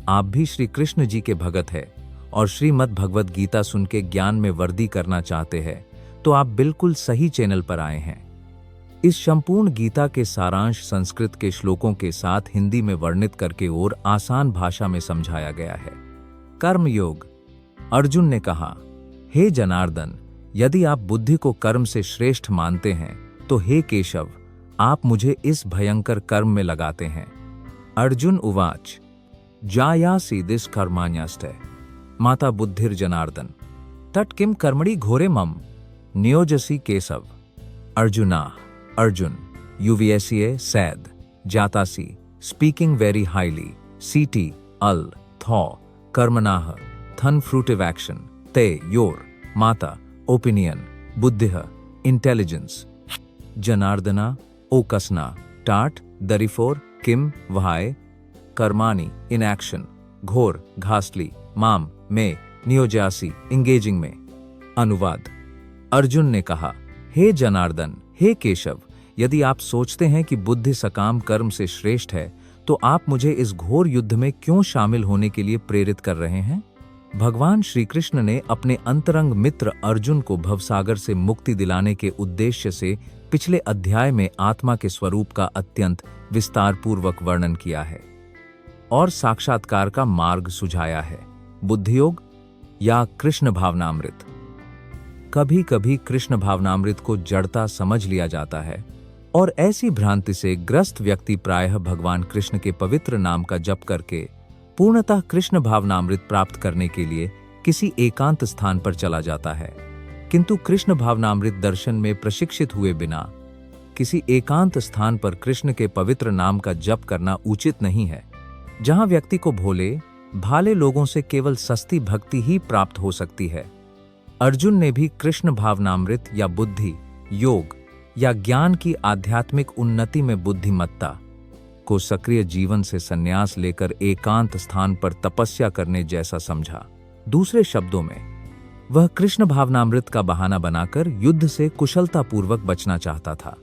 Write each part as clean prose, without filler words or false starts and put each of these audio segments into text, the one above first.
आप भी श्री कृष्ण जी के भगत है और श्रीमद् भगवद गीता सुन के ज्ञान में वृद्धि करना चाहते हैं तो आप बिल्कुल सही चैनल पर आए हैं। इस संपूर्ण गीता के सारांश संस्कृत के श्लोकों के साथ हिंदी में वर्णित करके और आसान भाषा में समझाया गया है। कर्म योग। अर्जुन ने कहा, हे जनार्दन, यदि आप बुद्धि को कर्म से श्रेष्ठ मानते हैं तो हे केशव, आप मुझे इस भयंकर कर्म में लगाते हैं। अर्जुन उवाच जायासि दिस कर्माण्यस्ते माता बुद्धिर्जनार्दन तत् किम कर्मणि घोरे मम नियोजसी Keshav. Arjun UVSA said jatasi speaking very highly CT al tho karmanah thun fruitive action te your mata opinion buddhiha intelligence janardana okasna tat therefore kim vahai karmani in action घोर घासली माम में नियोजासी engaging में। अनुवाद। अर्जुन ने कहा, हे जनार्दन, हे केशव, यदि आप सोचते हैं कि बुद्धि सकाम कर्म से श्रेष्ठ है तो आप मुझे इस घोर युद्ध में क्यों शामिल होने के लिए प्रेरित कर रहे हैं। भगवान श्री कृष्ण ने अपने अंतरंग मित्र अर्जुन को भवसागर से मुक्ति दिलाने के उद्देश्य से पिछले अध्याय में आत्मा के स्वरूप का अत्यंत विस्तारपूर्वक वर्णन किया है और साक्षात्कार का मार्ग सुझाया है। बुद्धियोग या कृष्ण भावनामृत। कभी कभी कृष्ण भावनामृत को जड़ता समझ लिया जाता है और ऐसी भ्रांति से ग्रस्त व्यक्ति प्रायः भगवान कृष्ण के पवित्र नाम का जप करके पूर्णतः कृष्ण भावनामृत प्राप्त करने के लिए किसी एकांत स्थान पर चला जाता है। किंतु कृष्ण भावनामृत दर्शन में प्रशिक्षित हुए बिना किसी एकांत स्थान पर कृष्ण के पवित्र नाम का जप करना उचित नहीं है, जहां व्यक्ति को भोले भाले लोगों से केवल सस्ती भक्ति ही प्राप्त हो सकती है। अर्जुन ने भी कृष्ण भावनामृत या बुद्धि योग या ज्ञान की आध्यात्मिक उन्नति में बुद्धिमत्ता को सक्रिय जीवन से संन्यास लेकर एकांत स्थान पर तपस्या करने जैसा समझा। दूसरे शब्दों में, वह कृष्ण भावनामृत का बहाना बनाकर युद्ध से कुशलतापूर्वक बचना चाहता था,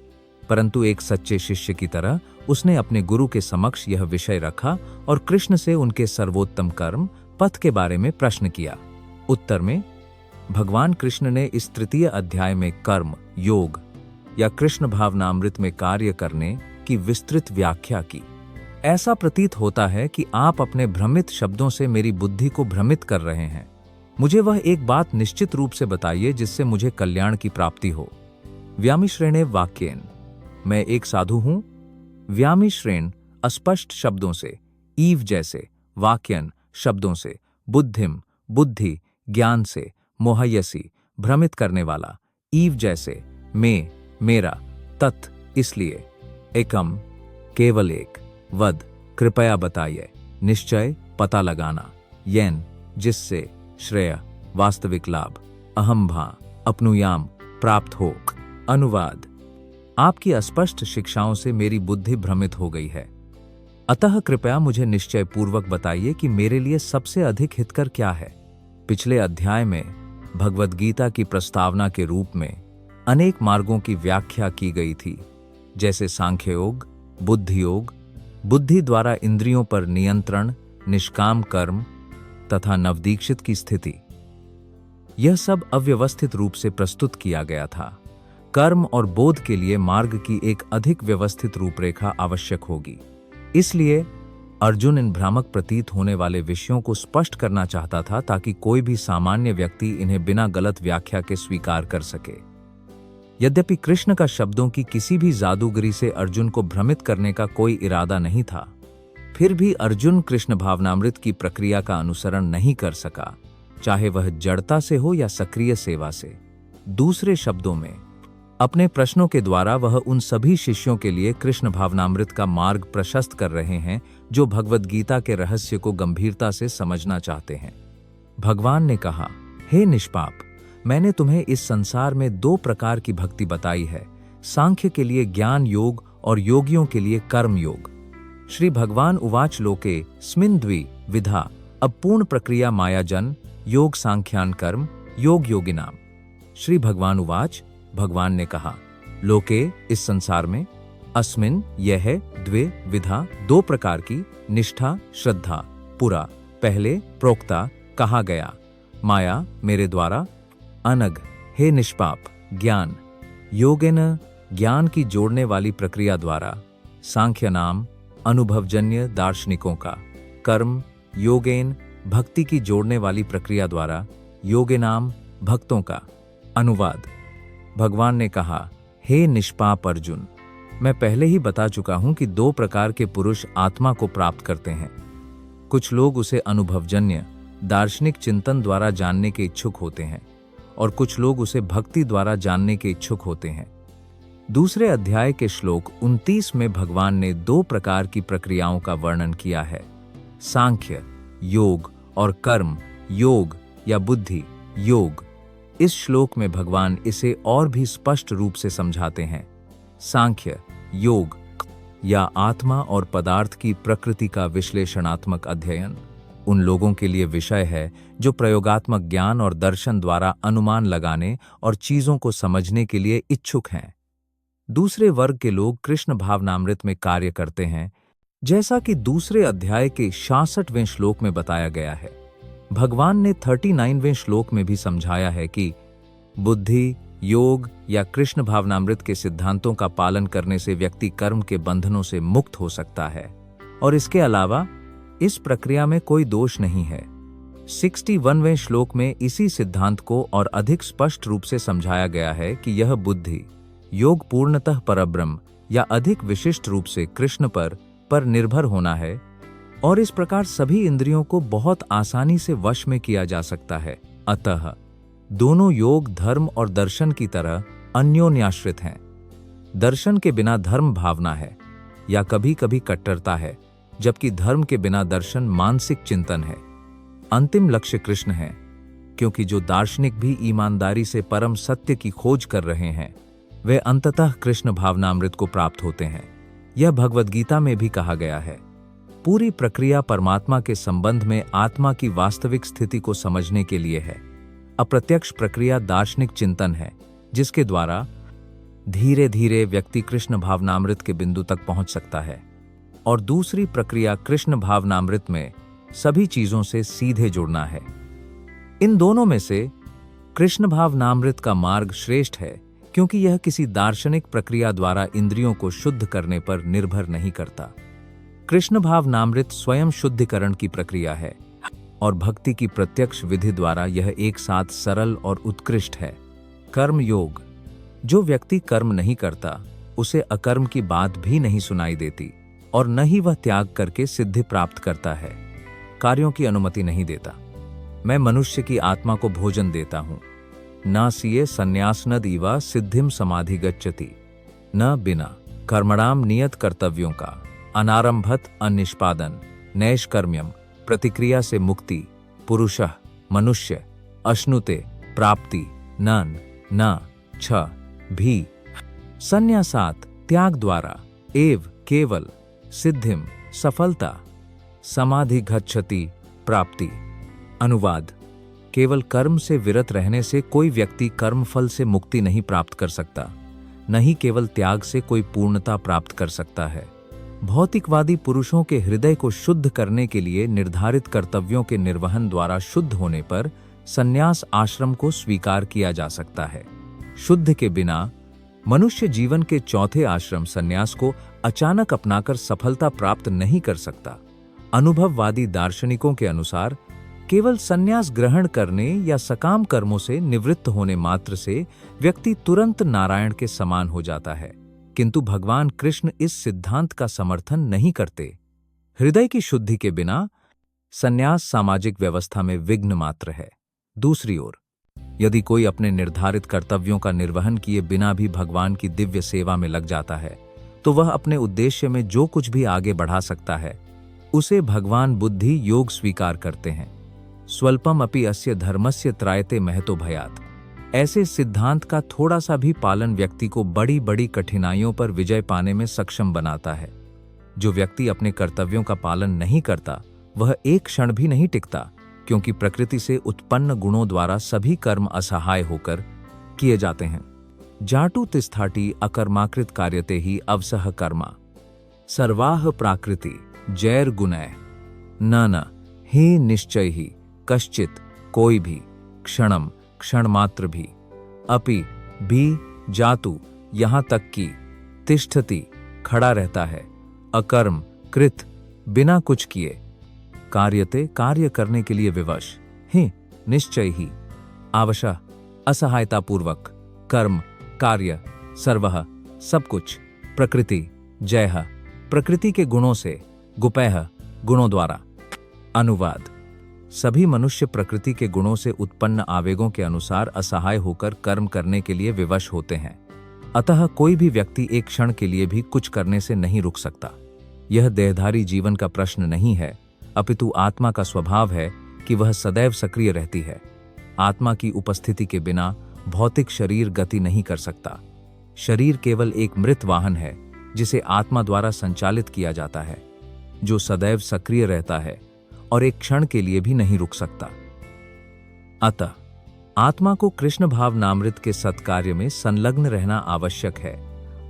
परंतु एक सच्चे शिष्य की तरह उसने अपने गुरु के समक्ष यह विषय रखा और कृष्ण से उनके सर्वोत्तम कर्म पथ के बारे में प्रश्न किया। उत्तर में भगवान कृष्ण ने इस तृतीय अध्याय में कर्म योग या कृष्ण भावनामृत में कार्य करने की विस्तृत व्याख्या की। ऐसा प्रतीत होता है कि आप अपने भ्रमित शब्दों से मेरी बुद्धि को भ्रमित कर रहे हैं। मुझे वह एक बात निश्चित रूप से बताइए जिससे मुझे कल्याण की प्राप्ति हो। व्यामिश्रेणे वाक्येन। मैं एक साधु हूं। व्यामिश्रेण अस्पष्ट शब्दों से, ईव जैसे, वाक्यन शब्दों से, बुद्धिम बुद्धि ज्ञान से, मोहयसी भ्रमित करने वाला, ईव जैसे, में मेरा, तत् इसलिए, एकम केवल एक, वद कृपया बताइए, निश्चय पता लगाना, येन जिससे, श्रेय वास्तविक लाभ, अहम भा अपनुयाम प्राप्त हो। अनुवाद। आपकी अस्पष्ट शिक्षाओं से मेरी बुद्धि भ्रमित हो गई है, अतः कृपया मुझे निश्चय पूर्वक बताइए कि मेरे लिए सबसे अधिक हितकर क्या है। पिछले अध्याय में भगवद गीता की प्रस्तावना के रूप में अनेक मार्गों की व्याख्या की गई थी, जैसे सांख्य योग, बुद्धि योग, बुद्धि द्वारा इंद्रियों पर नियंत्रण, निष्काम कर्म तथा नवदीक्षित की स्थिति। यह सब अव्यवस्थित रूप से प्रस्तुत किया गया था। कर्म और बोध के लिए मार्ग की एक अधिक व्यवस्थित रूपरेखा आवश्यक होगी। इसलिए अर्जुन इन भ्रामक प्रतीत होने वाले विषयों को स्पष्ट करना चाहता था ताकि कोई भी सामान्य व्यक्ति इन्हें बिना गलत व्याख्या के स्वीकार कर सके। यद्यपि कृष्ण का शब्दों की किसी भी जादूगरी से अर्जुन को भ्रमित करने का कोई इरादा नहीं था, फिर भी अर्जुन कृष्ण भावनामृत की प्रक्रिया का अनुसरण नहीं कर सका, चाहे वह जड़ता से हो या सक्रिय सेवा से। दूसरे शब्दों में, अपने प्रश्नों के द्वारा वह उन सभी शिष्यों के लिए कृष्ण भावनामृत का मार्ग प्रशस्त कर रहे हैं जो भगवद गीता के रहस्य को गंभीरता से समझना चाहते हैं। भगवान ने कहा, हे निष्पाप, मैंने तुम्हें इस संसार में दो प्रकार की भक्ति बताई है, सांख्य के लिए ज्ञान योग और योगियों के लिए कर्म योग। श्री भगवान उवाच लोके स्मिन् द्वि विधा अब पूर्ण प्रक्रिया मायाजन योग सांख्यान कर्म योग योगिनाम। श्री भगवान उवाच, भगवान ने कहा, लोके इस संसार में, अस्मिन यह है, द्वे विधा दो प्रकार की, निष्ठा श्रद्धा पुरा पहले, प्रोक्ता कहा गया, माया मेरे द्वारा, अनग हे निष्पाप, ज्ञान, योगेन ज्ञान की जोड़ने वाली प्रक्रिया द्वारा, सांख्य नाम अनुभवजन्य दार्शनिकों का, कर्म योगेन भक्ति की जोड़ने वाली प्रक्रिया द्वारा, योगे नाम भक्तों का। अनुवाद। भगवान ने कहा, हे निष्पाप अर्जुन, मैं पहले ही बता चुका हूं कि दो प्रकार के पुरुष आत्मा को प्राप्त करते हैं। कुछ लोग उसे अनुभवजन्य दार्शनिक चिंतन द्वारा जानने के इच्छुक होते हैं और कुछ लोग उसे भक्ति द्वारा जानने के इच्छुक होते हैं। दूसरे अध्याय के श्लोक 29 में भगवान ने दो प्रकार की प्रक्रियाओं का वर्णन किया है, सांख्य योग और कर्म योग या बुद्धि योग। इस श्लोक में भगवान इसे और भी स्पष्ट रूप से समझाते हैं। सांख्य योग या आत्मा और पदार्थ की प्रकृति का विश्लेषणात्मक अध्ययन उन लोगों के लिए विषय है जो प्रयोगात्मक ज्ञान और दर्शन द्वारा अनुमान लगाने और चीजों को समझने के लिए इच्छुक हैं। दूसरे वर्ग के लोग कृष्ण भावनामृत में कार्य करते हैं, जैसा कि दूसरे अध्याय के 66वें श्लोक में बताया गया है। भगवान ने 39वें श्लोक में भी समझाया है कि बुद्धि योग या कृष्ण भावनामृत के सिद्धांतों का पालन करने से व्यक्ति कर्म के बंधनों से मुक्त हो सकता है और इसके अलावा इस प्रक्रिया में कोई दोष नहीं है। 61वें श्लोक में इसी सिद्धांत को और अधिक स्पष्ट रूप से समझाया गया है कि यह बुद्धि योग पूर्णतः परब्रह्म या अधिक विशिष्ट रूप से कृष्ण पर निर्भर होना है और इस प्रकार सभी इंद्रियों को बहुत आसानी से वश में किया जा सकता है। अतः दोनों योग धर्म और दर्शन की तरह अन्योन्याश्रित हैं। दर्शन के बिना धर्म भावना है या कभी कभी कट्टरता है, जबकि धर्म के बिना दर्शन मानसिक चिंतन है। अंतिम लक्ष्य कृष्ण है, क्योंकि जो दार्शनिक भी ईमानदारी से परम सत्य की खोज कर रहे हैं वे अंततः कृष्ण भावनामृत को प्राप्त होते हैं। यह भगवद गीता में भी कहा गया है। पूरी प्रक्रिया परमात्मा के संबंध में आत्मा की वास्तविक स्थिति को समझने के लिए है। अप्रत्यक्ष प्रक्रिया दार्शनिक चिंतन है, जिसके द्वारा धीरे धीरे व्यक्ति कृष्ण भावनामृत के बिंदु तक पहुंच सकता है, और दूसरी प्रक्रिया कृष्ण भावनामृत में सभी चीजों से सीधे जुड़ना है। इन दोनों में से कृष्ण भावनामृत का मार्ग श्रेष्ठ है, क्योंकि यह किसी दार्शनिक प्रक्रिया द्वारा इंद्रियों को शुद्ध करने पर निर्भर नहीं करता। कृष्ण भावनामृत स्वयं शुद्धिकरण की प्रक्रिया है और भक्ति की प्रत्यक्ष विधि द्वारा यह एक साथ सरल और उत्कृष्ट है। कर्म योग। जो व्यक्ति कर्म नहीं करता उसे अकर्म की बात भी नहीं सुनाई देती और न ही वह त्याग करके सिद्धि प्राप्त करता है, कार्यों की अनुमति नहीं देता। मैं मनुष्य की आत्मा को भोजन देता हूं, न सीये संन्यास न दीवा सिद्धिम समाधि गच्छति, न बिना कर्मणाम नियत कर्तव्यों का अनारंभत अनिष्पादन नैष्कर्म्यम प्रतिक्रिया से मुक्ति पुरुषः मनुष्य अश्नुते प्राप्ति न छ भी संन्यासात त्याग द्वारा एव केवल सिद्धिम सफलता समाधि गच्छति प्राप्ति। अनुवाद। केवल कर्म से विरत रहने से कोई व्यक्ति कर्मफल से मुक्ति नहीं प्राप्त कर सकता, न ही केवल त्याग से कोई पूर्णता प्राप्त कर सकता है। भौतिकवादी पुरुषों के हृदय को शुद्ध करने के लिए निर्धारित कर्तव्यों के निर्वहन द्वारा शुद्ध होने पर संन्यास आश्रम को स्वीकार किया जा सकता है। शुद्ध के बिना मनुष्य जीवन के चौथे आश्रम संन्यास को अचानक अपनाकर सफलता प्राप्त नहीं कर सकता। अनुभववादी दार्शनिकों के अनुसार केवल संन्यास ग्रहण करने या सकाम कर्मों से निवृत्त होने मात्र से व्यक्ति तुरंत नारायण के समान हो जाता है, किंतु भगवान कृष्ण इस सिद्धांत का समर्थन नहीं करते। हृदय की शुद्धि के बिना संन्यास सामाजिक व्यवस्था में विघ्न मात्र है। दूसरी ओर, यदि कोई अपने निर्धारित कर्तव्यों का निर्वहन किए बिना भी भगवान की दिव्य सेवा में लग जाता है, तो वह अपने उद्देश्य में जो कुछ भी आगे बढ़ा सकता है उसे भगवान बुद्धि योग स्वीकार करते हैं। स्वल्पम अपि अस्य धर्मस्य त्रायते महतो भयात्। ऐसे सिद्धांत का थोड़ा सा भी पालन व्यक्ति को बड़ी बड़ी कठिनाइयों पर विजय पाने में सक्षम बनाता है। जो व्यक्ति अपने कर्तव्यों का पालन नहीं करता वह एक क्षण भी नहीं टिकता, क्योंकि प्रकृति से उत्पन्न गुणों द्वारा सभी कर्म असहाय होकर किए जाते हैं। जाटु तिष्ठाटि अकर्माकृत कार्यते ही अवसह कर्मा सर्वाह प्राकृति जैर गुणय न ही निश्चय ही कश्चित कोई भी, क्षणम क्षण मात्र भी, अपि भी, जातु यहाँ तक कि, तिष्ठति खड़ा रहता है, अकर्म कृत बिना कुछ किए, कार्यते कार्य करने के लिए विवश, ही निश्चय ही आवश्य असहायतापूर्वक, कर्म कार्य, सर्वः सब कुछ, प्रकृति जयः प्रकृति के गुणों से, गुपैः गुणों द्वारा। अनुवाद: सभी मनुष्य प्रकृति के गुणों से उत्पन्न आवेगों के अनुसार असहाय होकर कर्म करने के लिए विवश होते हैं। अतः कोई भी व्यक्ति एक क्षण के लिए भी कुछ करने से नहीं रुक सकता। यह देहधारी जीवन का प्रश्न नहीं है, अपितु आत्मा का स्वभाव है कि वह सदैव सक्रिय रहती है। आत्मा की उपस्थिति के बिना भौतिक शरीर गति नहीं कर सकता। शरीर केवल एक मृत वाहन है जिसे आत्मा द्वारा संचालित किया जाता है, जो सदैव सक्रिय रहता है और एक क्षण के लिए भी नहीं रुक सकता। अतः आत्मा को कृष्ण भावनामृत के सत्कार्य में संलग्न रहना आवश्यक है,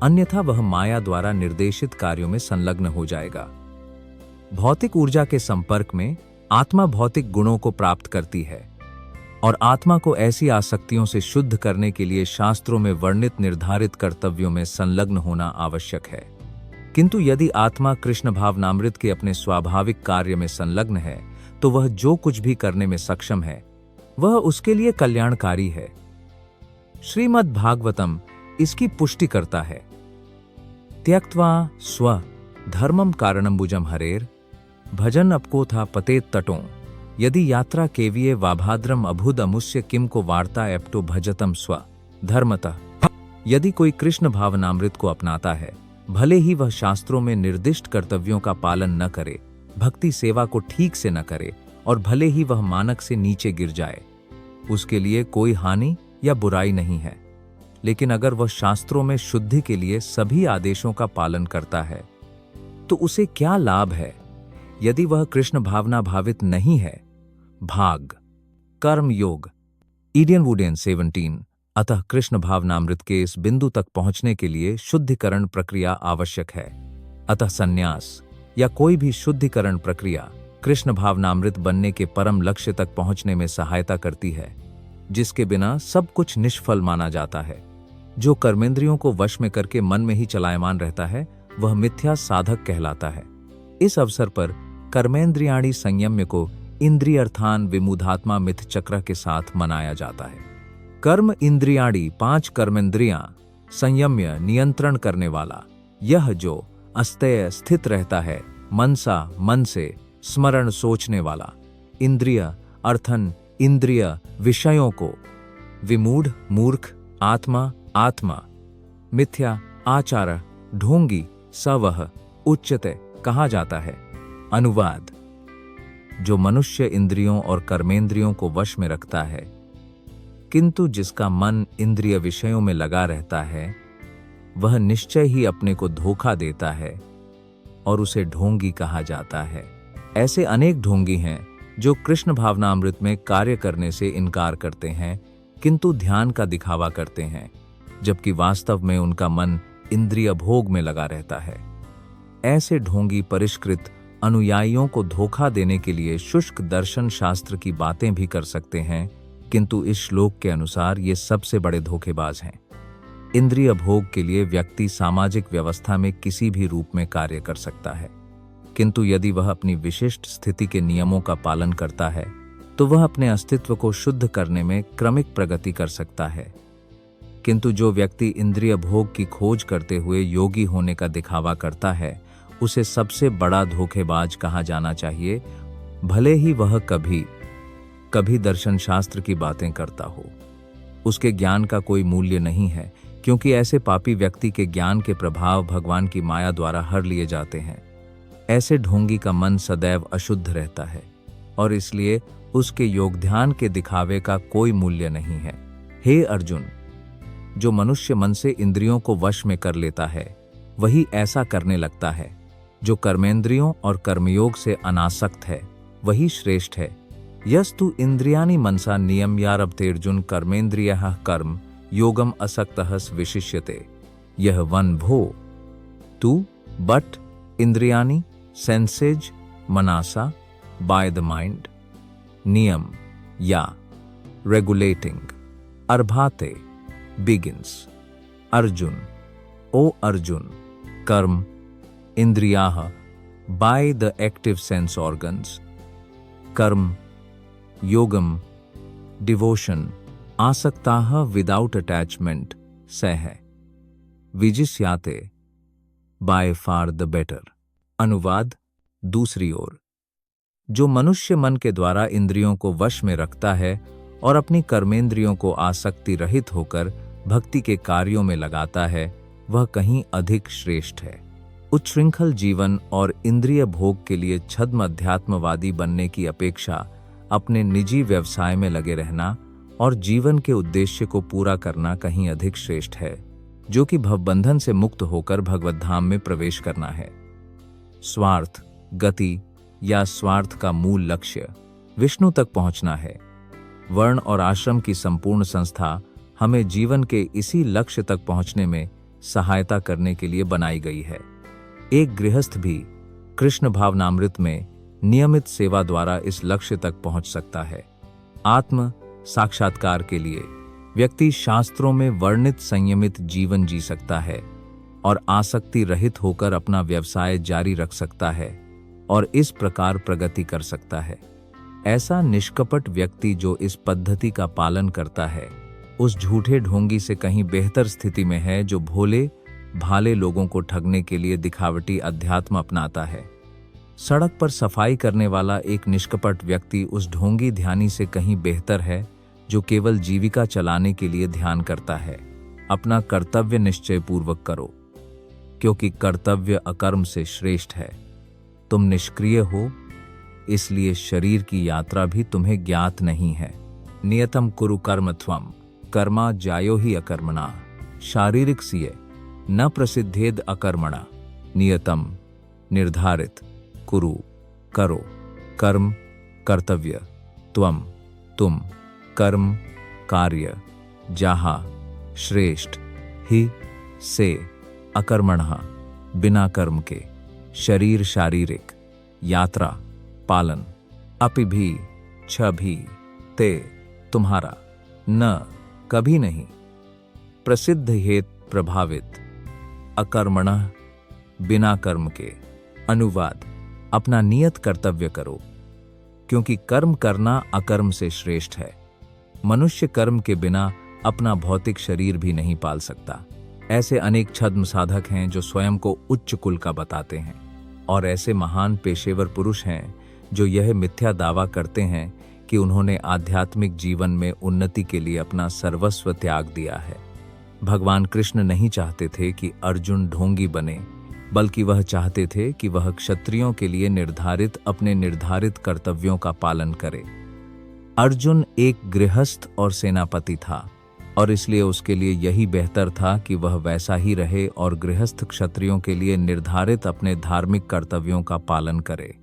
अन्यथा वह माया द्वारा निर्देशित कार्यों में संलग्न हो जाएगा। भौतिक ऊर्जा के संपर्क में आत्मा भौतिक गुणों को प्राप्त करती है और आत्मा को ऐसी आसक्तियों से शुद्ध करने के लिए शास्त्रों में वर्णित निर्धारित कर्तव्यों में संलग्न होना आवश्यक है। किंतु यदि आत्मा कृष्ण भावनामृत के अपने स्वाभाविक कार्य में संलग्न है, तो वह जो कुछ भी करने में सक्षम है वह उसके लिए कल्याणकारी है। श्रीमद् भागवतम इसकी पुष्टि करता है। त्यक्त्वा स्व धर्मम कारणम्बुजम हरेर भजन अपको था पतेत तटों यदि यात्रा केविये वाभाद्रम अभुद अमुष्य किम को वार्ता एप्टो भजतम स्व धर्मतः। यदि कोई कृष्ण भावनामृत को अपनाता है, भले ही वह शास्त्रों में निर्दिष्ट कर्तव्यों का पालन न करे, भक्ति सेवा को ठीक से न करे और भले ही वह मानक से नीचे गिर जाए, उसके लिए कोई हानि या बुराई नहीं है। लेकिन अगर वह शास्त्रों में शुद्धि के लिए सभी आदेशों का पालन करता है, तो उसे क्या लाभ है? यदि वह कृष्ण भावना भावित नहीं है। भाग कर्म योग ईडियन वुडेन 17। अतः कृष्ण भावनामृत के इस बिंदु तक पहुंचने के लिए शुद्धिकरण प्रक्रिया आवश्यक है। अतः संन्यास या कोई भी शुद्धिकरण प्रक्रिया कृष्ण भावनामृत बनने के परम लक्ष्य तक पहुंचने में सहायता करती है, जिसके बिना सब कुछ निष्फल माना जाता है। जो कर्मेंद्रियों को वश में करके मन में ही चलायमान रहता है, वह मिथ्या साधक कहलाता है। इस अवसर पर कर्मेंद्रियाणी संयम्य को इंद्रियर्थान विमुधात्मा मिथ चक्र के साथ मनाया जाता है। कर्म इंद्रियाणी 5 कर्मेंद्रियां संयम्य नियंत्रण करने वाला, यह जो अस्तय स्थित रहता है, मनसा मन से स्मरण सोचने वाला, इंद्रिय अर्थन इंद्रिय विषयों को, विमूढ़ मूर्ख आत्मा आत्मा, मिथ्या आचार ढोंगी सवह उच्चते कहा जाता है। अनुवाद: जो मनुष्य इंद्रियों और कर्मेंद्रियों को वश में रखता है, किंतु जिसका मन इंद्रिय विषयों में लगा रहता है, वह निश्चय ही अपने को धोखा देता है और उसे ढोंगी कहा जाता है। ऐसे अनेक ढोंगी हैं जो कृष्ण भावनामृत में कार्य करने से इनकार करते हैं, किंतु ध्यान का दिखावा करते हैं, जबकि वास्तव में उनका मन इंद्रिय भोग में लगा रहता है। ऐसे ढोंगी परिष्कृत अनुयायियों को धोखा देने के लिए शुष्क दर्शन शास्त्र की बातें भी कर सकते हैं, किंतु इस श्लोक के अनुसार ये सबसे बड़े धोखेबाज हैं। इंद्रिय भोग के लिए व्यक्ति सामाजिक व्यवस्था में किसी भी रूप में कार्य कर सकता है, किंतु यदि वह अपनी विशिष्ट स्थिति के नियमों का पालन करता है, तो वह अपने अस्तित्व को शुद्ध करने में क्रमिक प्रगति कर सकता है। किंतु जो व्यक्ति इंद्रिय भोग की खोज करते हुए योगी होने का दिखावा करता है, उसे सबसे बड़ा धोखेबाज कहा जाना चाहिए, भले ही वह कभी कभी दर्शन शास्त्र की बातें करता हो। उसके ज्ञान का कोई मूल्य नहीं है, क्योंकि ऐसे पापी व्यक्ति के ज्ञान के प्रभाव भगवान की माया द्वारा हर लिए जाते हैं। ऐसे ढोंगी का मन सदैव अशुद्ध रहता है और इसलिए उसके योग ध्यान के दिखावे का कोई मूल्य नहीं है। हे अर्जुन, जो मनुष्य मन से इंद्रियों को वश में कर लेता है, वही ऐसा करने लगता है। जो कर्मेंद्रियों और कर्मयोग से अनासक्त है, वही श्रेष्ठ है। यस्तु इंद्रियाणि मनसा नियम्यारभतेर्जुन कर्मेंद्रियः कर्म योगम असक्तः विशिष्यते। यह वन भो तू बट इंद्रियाणि सेंसेज मनासा बाय द माइंड, नियम या रेगुलेटिंग, अर्भाते बिगिंस। अर्जुन, ओ अर्जुन, कर्म इंद्रियाः by the active sense organs, कर्म योगम डिवोशन आसक्ताः विदाउट अटैचमेंट सह विजिष्याते बाय फार द बेटर। अनुवाद। दूसरी ओर, जो मनुष्य मन के द्वारा इंद्रियों को वश में रखता है और अपनी कर्मेंद्रियों को आसक्ति रहित होकर भक्ति के कार्यों में लगाता है, वह कहीं अधिक श्रेष्ठ है। उच्छृंखल जीवन और इंद्रिय भोग के लिए छद्म अध्यात्मवादी बनने की अपेक्षा अपने निजी व्यवसाय में लगे रहना और जीवन के उद्देश्य को पूरा करना कहीं अधिक श्रेष्ठ है, जो कि भवबंधन से मुक्त होकर भगवत धाम में प्रवेश करना है। स्वार्थ, गति या स्वार्थ का मूल लक्ष्य विष्णु तक पहुंचना है। वर्ण और आश्रम की संपूर्ण संस्था हमें जीवन के इसी लक्ष्य तक पहुंचने में सहायता करने के लिए बनाई गई है। एक गृहस्थ भी कृष्ण भावनामृत में नियमित सेवा द्वारा इस लक्ष्य तक पहुंच सकता है। आत्म साक्षात्कार के लिए व्यक्ति शास्त्रों में वर्णित संयमित जीवन जी सकता है और आसक्ति रहित होकर अपना व्यवसाय जारी रख सकता है और इस प्रकार प्रगति कर सकता है। ऐसा निष्कपट व्यक्ति जो इस पद्धति का पालन करता है, उस झूठे ढोंगी से कहीं बेहतर स्थिति में है जो भोले भाले लोगों को ठगने के लिए दिखावटी अध्यात्म अपनाता है। सड़क पर सफाई करने वाला एक निष्कपट व्यक्ति उस ढोंगी ध्यानी से कहीं बेहतर है जो केवल जीविका चलाने के लिए ध्यान करता है। अपना कर्तव्य निश्चय पूर्वक करो, क्योंकि कर्तव्य अकर्म से श्रेष्ठ है। तुम निष्क्रिय हो, इसलिए शरीर की यात्रा भी तुम्हें ज्ञात नहीं है। नियतम कुरु कर्म त्वम कर्मा जायो ही अकर्मणा, शारीरिक सिय न प्रसिद्धेद अकर्मणा। नियतम निर्धारित, कुरु करो, कर्म कर्तव्य, त्वम तुम कर्म कार्य, जहाँ श्रेष्ठ ही से अकर्मणः बिना कर्म के, शरीर शारीरिक, यात्रा पालन, अपि भी छ भी ते तुम्हारा, न कभी नहीं, प्रसिद्ध हेत प्रभावित, अकर्मणः बिना कर्म के। अनुवाद। अपना नियत कर्तव्य करो, क्योंकि कर्म करना अकर्म से श्रेष्ठ है। मनुष्य कर्म के बिना अपना भौतिक शरीर भी नहीं पाल सकता। ऐसे अनेक छद्म साधक हैं जो स्वयं को उच्च कुल का बताते हैं, और ऐसे महान पेशेवर पुरुष हैं जो यह मिथ्या दावा करते हैं कि उन्होंने आध्यात्मिक जीवन में उन्नति के लिए अपना सर्वस्व त्याग दिया है। भगवान कृष्ण नहीं चाहते थे कि अर्जुन ढोंगी बने, बल्कि वह चाहते थे कि वह क्षत्रियों के लिए निर्धारित अपने निर्धारित कर्तव्यों का पालन करे। अर्जुन एक गृहस्थ और सेनापति था, और इसलिए उसके लिए यही बेहतर था कि वह वैसा ही रहे और गृहस्थ क्षत्रियों के लिए निर्धारित अपने धार्मिक कर्तव्यों का पालन करे।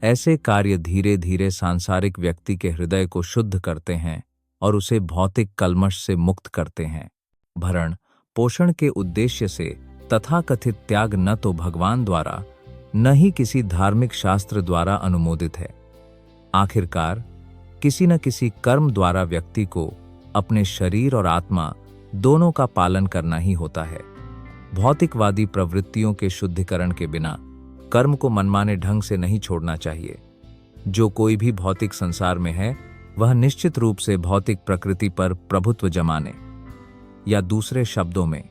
ऐसे कार्य धीरे धीरे सांसारिक व्यक्ति के हृदय को शुद्ध करते हैं और उसे भौतिक कल्मश से मुक्त करते हैं। भरण पोषण के उद्देश्य से तथाकथित त्याग न तो भगवान द्वारा न ही किसी धार्मिक शास्त्र द्वारा अनुमोदित है। आखिरकार किसी न किसी कर्म द्वारा व्यक्ति को अपने शरीर और आत्मा दोनों का पालन करना ही होता है। भौतिकवादी प्रवृत्तियों के शुद्धिकरण के बिना कर्म को मनमाने ढंग से नहीं छोड़ना चाहिए। जो कोई भी भौतिक संसार में है, वह निश्चित रूप से भौतिक प्रकृति पर प्रभुत्व जमाने, या दूसरे शब्दों में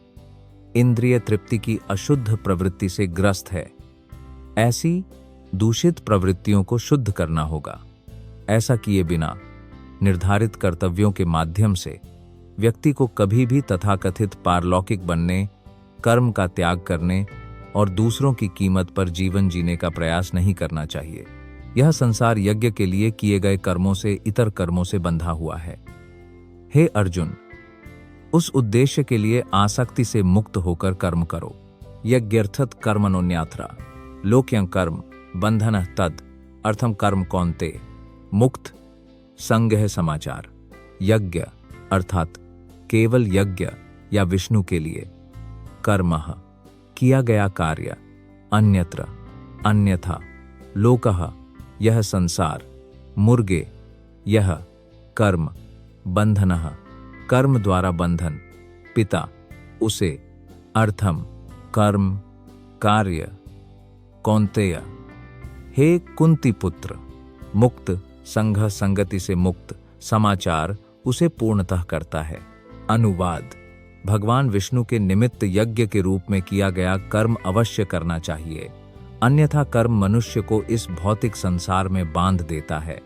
इंद्रिय तृप्ति की अशुद्ध प्रवृत्ति से ग्रस्त है। ऐसी दूषित प्रवृत्तियों को शुद्ध करना होगा। ऐसा किए बिना निर्धारित कर्तव्यों के माध्यम से व्यक्ति को कभी भी तथाकथित पारलौकिक बनने, कर्म का त्याग करने और दूसरों की कीमत पर जीवन जीने का प्रयास नहीं करना चाहिए। यह संसार यज्ञ के लिए किए गए कर्मों से इतर कर्मों से बंधा हुआ है। हे अर्जुन, उस उद्देश्य के लिए आसक्ति से मुक्त होकर कर्म करो। यज्ञर्थत कर्मणोन्यात्रा लोक्यं कर्म बंधनः तद अर्थम कर्म कौन्ते मुक्त संज्ञः समाचार। यज्ञ अर्थात केवल यज्ञ या विष्णु के लिए, कर्मः किया गया कार्य, अन्यत्र अन्यथा, लोकः यह संसार, मुर्गे, यह कर्म, बंधनः, कर्म द्वारा बंधन, पिता, उसे, अर्थम, कर्म, कार्य, कौन्तेय, हे कुंती पुत्र, मुक्त, संघ संगति से मुक्त, समाचार उसे पूर्णतः करता है। अनुवाद: भगवान विष्णु के निमित्त यज्ञ के रूप में किया गया कर्म अवश्य करना चाहिए, अन्यथा कर्म मनुष्य को इस भौतिक संसार में बांध देता है।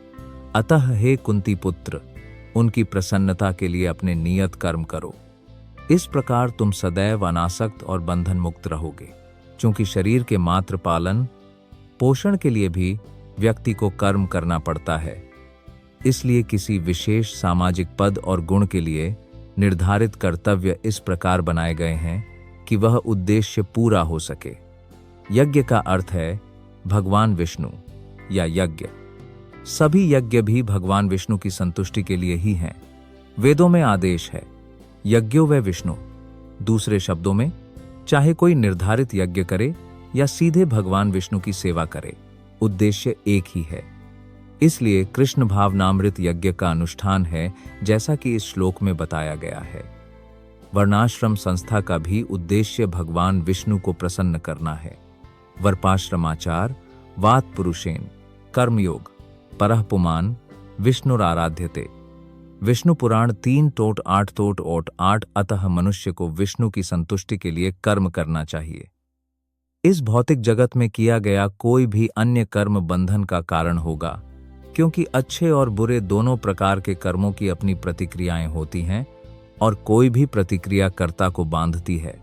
अतः हे कुंती पुत्र, उनकी प्रसन्नता के लिए अपने नियत कर्म करो। इस प्रकार तुम सदैव अनासक्त और बंधन मुक्त रहोगे। क्योंकि शरीर के मात्र पालन पोषण के लिए भी व्यक्ति को कर्म करना पड़ता है, इसलिए किसी विशेष सामाजिक पद और गुण के लिए निर्धारित कर्तव्य इस प्रकार बनाए गए हैं कि वह उद्देश्य पूरा हो सके। यज्ञ का अर्थ है भगवान विष्णु या यज्ञ। सभी यज्ञ भी भगवान विष्णु की संतुष्टि के लिए ही हैं। वेदों में आदेश है यज्ञो व विष्णु। दूसरे शब्दों में, चाहे कोई निर्धारित यज्ञ करे या सीधे भगवान विष्णु की सेवा करे, उद्देश्य एक ही है। इसलिए कृष्ण भावनामृत यज्ञ का अनुष्ठान है, जैसा कि इस श्लोक में बताया गया है। वर्णाश्रम संस्था का भी उद्देश्य भगवान विष्णु को प्रसन्न करना है। वर्पाश्रमाचार वात पुरुषेन कर्मयोग परः पुमान विष्णुराराध्यते। विष्णु पुराण 3:8 अतः मनुष्य को विष्णु की संतुष्टि के लिए कर्म करना चाहिए। इस भौतिक जगत में किया गया कोई भी अन्य कर्म बंधन का कारण होगा, क्योंकि अच्छे और बुरे दोनों प्रकार के कर्मों की अपनी प्रतिक्रियाएं होती हैं और कोई भी प्रतिक्रिया कर्ता को बांधती है।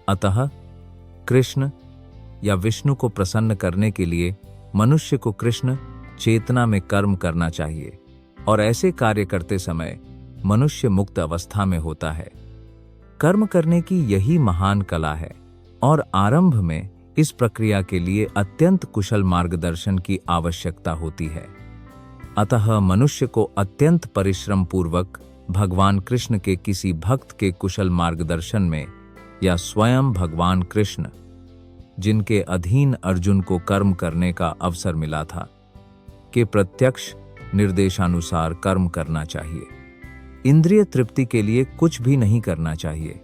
अतः कृष्ण या विष्णु को प्रसन्न करने के लिए मनुष्य को कृष्ण चेतना में कर्म करना चाहिए, और ऐसे कार्य करते समय मनुष्य मुक्त अवस्था में होता है। कर्म करने की यही महान कला है, और आरंभ में इस प्रक्रिया के लिए अत्यंत कुशल मार्गदर्शन की आवश्यकता होती है। अतः मनुष्य को अत्यंत परिश्रम पूर्वक भगवान कृष्ण के किसी भक्त के कुशल मार्गदर्शन में, या स्वयं भगवान कृष्ण जिनके अधीन अर्जुन को कर्म करने का अवसर मिला था, के प्रत्यक्ष निर्देशानुसार कर्म करना चाहिए। इंद्रिय तृप्ति के लिए कुछ भी नहीं करना चाहिए,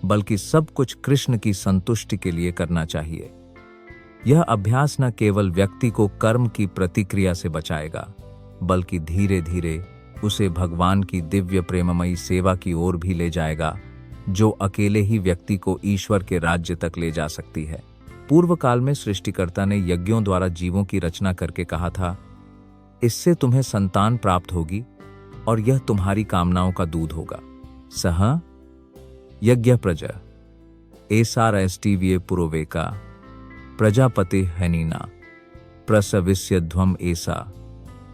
बल्कि सब कुछ कृष्ण की संतुष्टि के लिए करना चाहिए। यह अभ्यास न केवल व्यक्ति को कर्म की प्रतिक्रिया से बचाएगा, बल्कि धीरे धीरे उसे भगवान की दिव्य प्रेममयी सेवा की ओर भी ले जाएगा, जो अकेले ही व्यक्ति को ईश्वर के राज्य तक ले जा सकती है। पूर्व काल में सृष्टिकर्ता ने यज्ञों द्वारा जीवों की रचना करके कहा था, इससे तुम्हें संतान प्राप्त होगी और यह तुम्हारी कामनाओं का दूध होगा। सह यज्ञ प्रजा एसारस्टीवीए पुरोवेका प्रजापति हनीना प्रसविस्य ध्वम एसा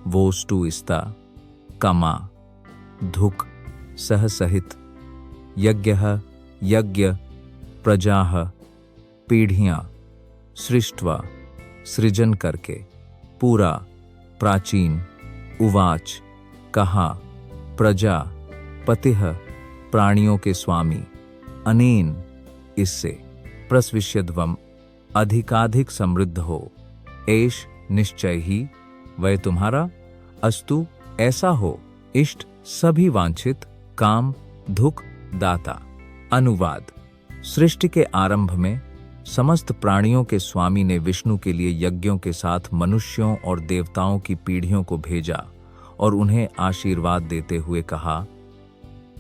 वोस्तु इस्ता कामा धुक सह सहित यज्ञः यज्ञ प्रजाः पीढ़ियां सृष्ट्वा सृजन करके पूरा प्राचीन उवाच कहा प्रजा पतिः प्राणियों के स्वामी अनेन इससे प्रस्विष्यध्वम अधिकाधिक समृद्ध हो एष निश्चय ही वह तुम्हारा अस्तु ऐसा हो इष्ट सभी वांछित काम धुक दाता। अनुवाद: सृष्टि के आरंभ में समस्त प्राणियों के स्वामी ने विष्णु के लिए यज्ञों के साथ मनुष्यों और देवताओं की पीढ़ियों को भेजा और उन्हें आशीर्वाद देते हुए कहा,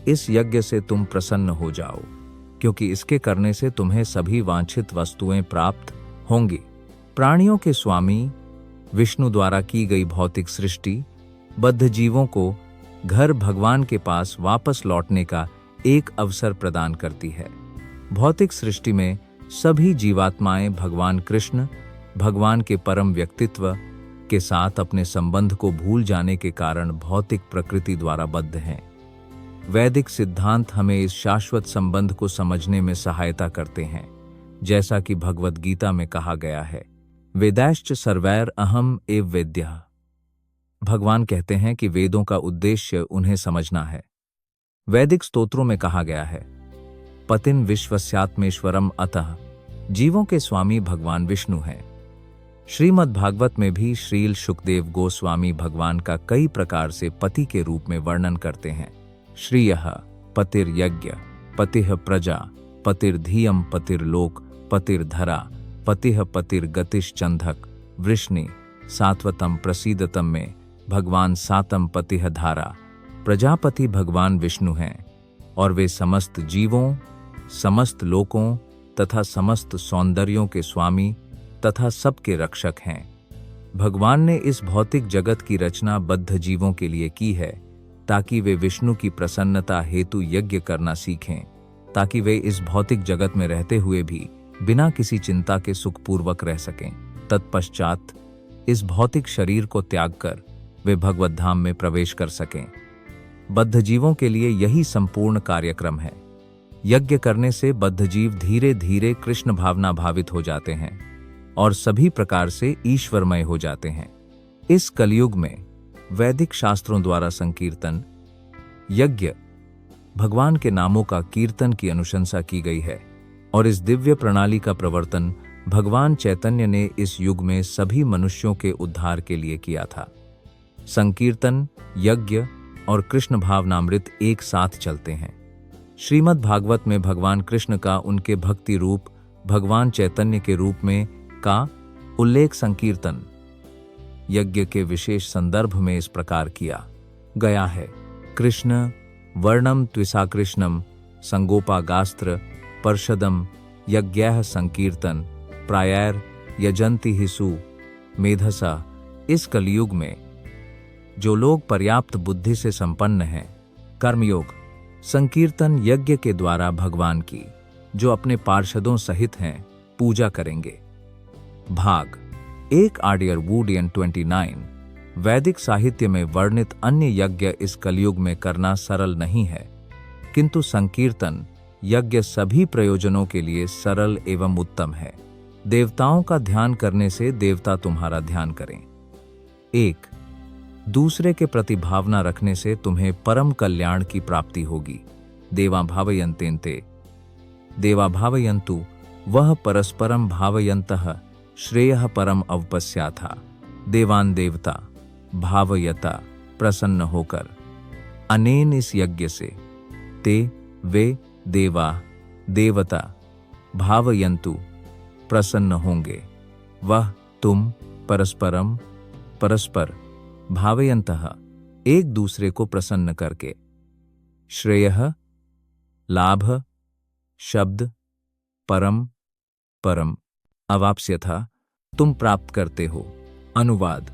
इस यज्ञ से तुम प्रसन्न हो जाओ, क्योंकि इसके करने से तुम्हें सभी वांछित वस्तुएं प्राप्त होंगी। प्राणियों के स्वामी विष्णु द्वारा की गई भौतिक सृष्टि बद्ध जीवों को घर भगवान के पास वापस लौटने का एक अवसर प्रदान करती है। भौतिक सृष्टि में सभी जीवात्माएं भगवान कृष्ण, भगवान के परम व्यक्तित्व के साथ अपने संबंध को भूल जाने के कारण भौतिक प्रकृति द्वारा बद्ध हैं। वैदिक सिद्धांत हमें इस शाश्वत संबंध को समझने में सहायता करते हैं, जैसा कि भगवद गीता में कहा गया है, वेदैश्च सर्वैर अहम एव वेद्यः। भगवान कहते हैं कि वेदों का उद्देश्य उन्हें समझना है। वैदिक स्तोत्रों में कहा गया है, पतिन विश्वस्यात्मेश्वरम अतः, जीवों के स्वामी भगवान विष्णु हैं। श्रीमद् भागवत में भी श्रील सुखदेव गोस्वामी भगवान का कई प्रकार से पति के रूप में वर्णन करते हैं। श्रियः पतिर्यज्ञ, पतिः प्रजा, पतिर्धियम, पतिर्लोक, पतिर्धरा, पतिः पतिर्गतिश्चंधक, वृष्णि, सात्वतम प्रसीदतम में भगवान सातम पतिः धारा। प्रजापति भगवान विष्णु हैं और वे समस्त जीवों, समस्त लोकों तथा समस्त सौंदर्यों के स्वामी तथा सबके रक्षक हैं। भगवान ने इस भौतिक जगत की रचना बद्ध जीवों के लिए की है ताकि वे विष्णु की प्रसन्नता हेतु यज्ञ करना सीखें, ताकि वे इस भौतिक जगत में रहते हुए भी बिना किसी चिंता के सुखपूर्वक रह सकें। तत्पश्चात इस भौतिक शरीर को त्याग कर वे भगवत धाम में प्रवेश कर सकें। बद्ध जीवों के लिए यही संपूर्ण कार्यक्रम है। यज्ञ करने से बद्ध जीव धीरे धीरे कृष्ण भावना भावित हो जाते हैं और सभी प्रकार से ईश्वरमय हो जाते हैं। इस कलयुग में वैदिक शास्त्रों द्वारा संकीर्तन, यज्ञ, भगवान के नामों का कीर्तन की अनुशंसा की गई है और इस दिव्य प्रणाली का प्रवर्तन भगवान चैतन्य ने इस युग में सभी मनुष्यों के उद्धार के लिए किया था। संकीर्तन, यज्ञ और कृष्ण भावनामृत एक साथ चलते हैं। श्रीमद् भागवत में भगवान कृष्ण का उनके भक्ति रूप भगवान चैतन्य के रूप में का उल्लेख संकीर्तन, यज्ञ के विशेष संदर्भ में इस प्रकार किया गया है। कृष्ण वर्णम त्विसा कृष्णम संगोपागास्त्र पर्षदम यज्ञः संकीर्तन प्रायैर यजंति हिसु मेधसा। इस कलयुग में जो लोग पर्याप्त बुद्धि से संपन्न हैं, कर्मयोग, संकीर्तन यज्ञ के द्वारा भगवान की, जो अपने पार्षदों सहित हैं, पूजा करेंगे। भाग 1 आर्डियर वुडियन 29। वैदिक साहित्य में वर्णित अन्य यज्ञ इस कलयुग में करना सरल नहीं है, किंतु संकीर्तन यज्ञ सभी प्रयोजनों के लिए सरल एवं उत्तम है। देवताओं का ध्यान करने से देवता तुम्हारा ध्यान करें। 1. दूसरे के प्रति भावना रखने से तुम्हें परम कल्याण की प्राप्ति होगी। देवा भावयन्तेन्ते, देवा भावयन्तु, वह परस्परम भावयन्तः श्रेयः परम अवपस्याथा। देवान देवता भावयता, प्रसन्न होकर। अनेन इस यज्ञ से ते वे देवा देवता भावयन्तु, प्रसन्न होंगे। वह तुम परस्परम परस्पर भावयन्तः, एक दूसरे को प्रसन्न करके। श्रेयः लाभ, शब्द, परम परम अवाप्स्यथा, तुम प्राप्त करते हो। अनुवाद: